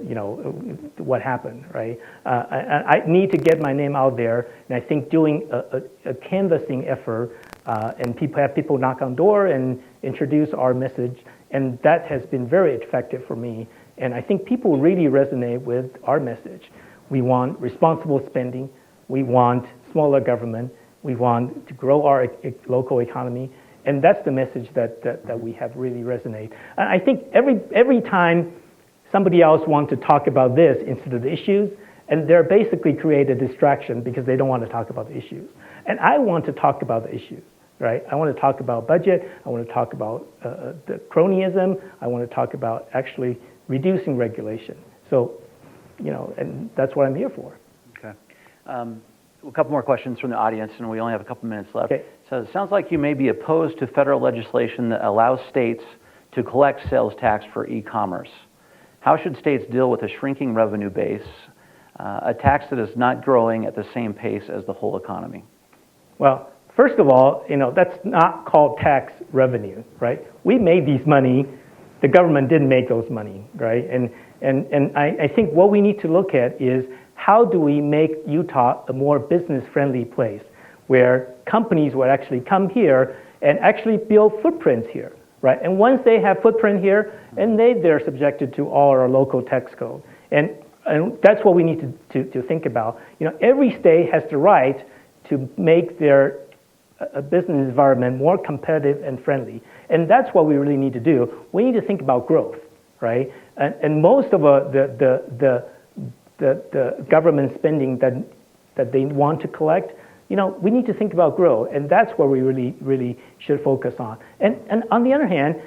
Speaker 5: what happened, right? I need to get my name out there, and I think doing a canvassing effort and have people knock on door and introduce our message, and that has been very effective for me. And I think people really resonate with our message. We want responsible spending. We want smaller government. We want to grow our local economy. And that's the message that we have really resonate. And I think every time somebody else wants to talk about this instead of the issues, and they're basically create a distraction because they don't want to talk about the issues. And I want to talk about the issues, right? I want to talk about budget. I want to talk about the cronyism. I want to talk about actually reducing regulation. So, and that's what I'm here for.
Speaker 1: Okay. a couple more questions from the audience, and we only have a couple minutes left.
Speaker 5: Okay.
Speaker 1: So it sounds like you may be opposed to federal legislation that allows states to collect sales tax for e-commerce. How should states deal with a shrinking revenue base, a tax that is not growing at the same pace as the whole economy?
Speaker 5: Well, first of all, that's not called tax revenue, right? We made these money. The government didn't make those money, right? And I think what we need to look at is how do we make Utah a more business-friendly place where companies would actually come here and actually build footprints here, right? And once they have footprint here, and they're subjected to all our local tax code. And that's what we need to think about. Every state has the right to make their business environment more competitive and friendly. And that's what we really need to do. We need to think about growth, right? And most of the government spending that they want to collect, we need to think about growth, and that's where we really should focus on. And on the other hand,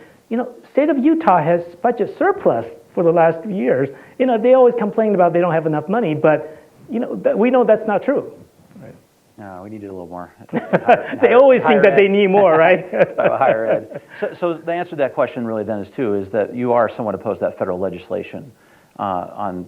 Speaker 5: state of Utah has budget surplus for the last few years. They always complain about they don't have enough money, but we know that's not true.
Speaker 1: No, we need a little more.
Speaker 5: They always think that they need more, right?
Speaker 1: Higher ed. So the answer to that question really then is that you are somewhat opposed to that federal legislation on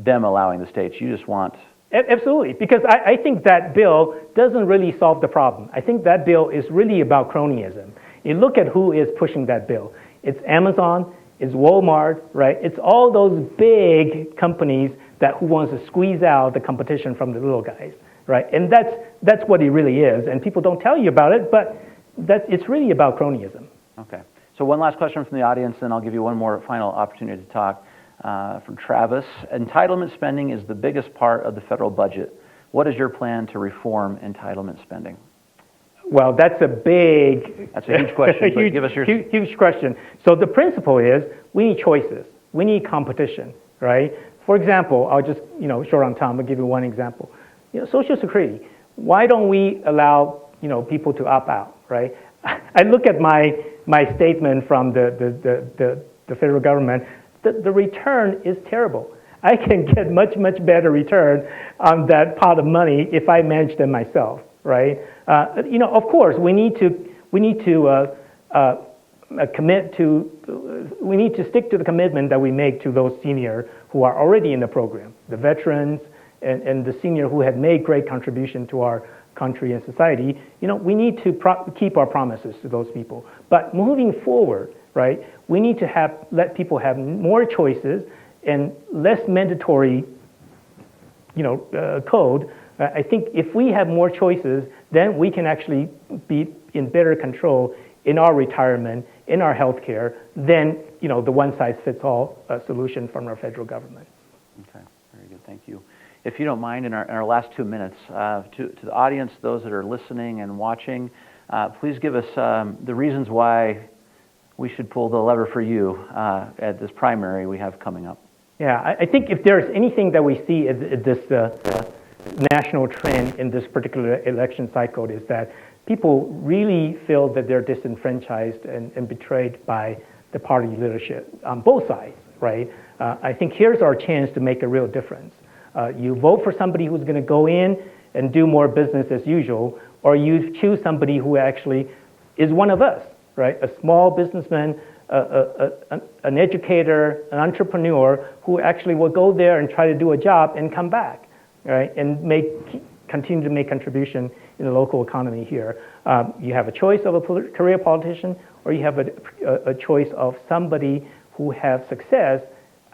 Speaker 1: them allowing the states. You just want...
Speaker 5: Absolutely, because I think that bill doesn't really solve the problem. I think that bill is really about cronyism. You look at who is pushing that bill. It's Amazon, it's Walmart, right? It's all those big companies who wants to squeeze out the competition from the little guys, right? And that's what it really is. And people don't tell you about it, but it's really about cronyism.
Speaker 1: Okay. So one last question from the audience, and I'll give you one more final opportunity to talk. From Travis. Entitlement spending is the biggest part of the federal budget. What is your plan to reform entitlement spending?
Speaker 5: Well, that's a
Speaker 1: huge question. But give us your
Speaker 5: huge question. So the principle is we need choices. We need competition, right? For example, I'll just short on time. I'll give you one example. Social Security. Why don't we allow people to opt out, right? I look at my statement from the federal government. The return is terrible. I can get much better return on that pot of money if I manage them myself, right? Of course, we need to stick to the commitment that we make to those seniors who are already in the program, the veterans and the senior who have made great contribution to our country and society. We need to keep our promises to those people. But moving forward, right, we need to let people have more choices and less mandatory, code. I think if we have more choices, then we can actually be in better control in our retirement, in our health care, than the one-size-fits-all solution from our federal government.
Speaker 1: Okay, very good. Thank you. If you don't mind, in our last 2 minutes, to the audience, those that are listening and watching, please give us the reasons why we should pull the lever for you at this primary we have coming up.
Speaker 5: Yeah, I think if there's anything that we see as this national trend in this particular election cycle is that people really feel that they're disenfranchised and betrayed by the party leadership on both sides, right? I think here's our chance to make a real difference. You vote for somebody who's going to go in and do more business as usual, or you choose somebody who actually is one of us, right? A small businessman, an educator, an entrepreneur who actually will go there and try to do a job and come back, right? And continue to make contribution in the local economy here. You have a choice of a career politician, or you have a choice of somebody who have success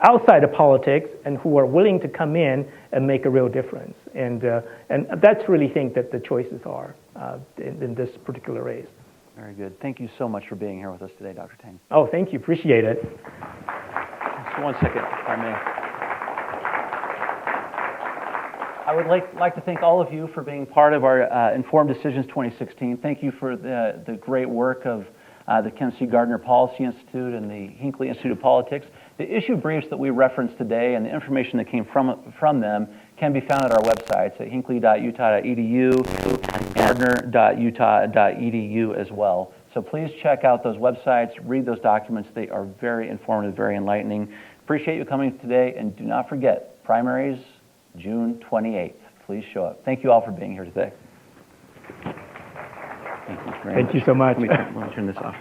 Speaker 5: outside of politics and who are willing to come in and make a real difference. And that's really think that the choices are in this particular race.
Speaker 1: Very good. Thank you so much for being here with us today, Dr. Teng.
Speaker 5: Oh, thank you. Appreciate it.
Speaker 1: Just 1 second, if I may. I would like to thank all of you for being part of our Informed Decisions 2016. Thank you for the great work of the Gardner Policy Institute and the Hinckley Institute of Politics. The issue briefs that we referenced today and the information that came from them can be found at our websites at hinckley.utah.edu and gardner.utah.edu as well. So please check out those websites, read those documents. They are very informative, very enlightening. Appreciate you coming today, and do not forget, primaries, June 28th. please show up. Thank you all for being here today. Thank you very
Speaker 5: Thank you so much.
Speaker 1: Let me turn this off.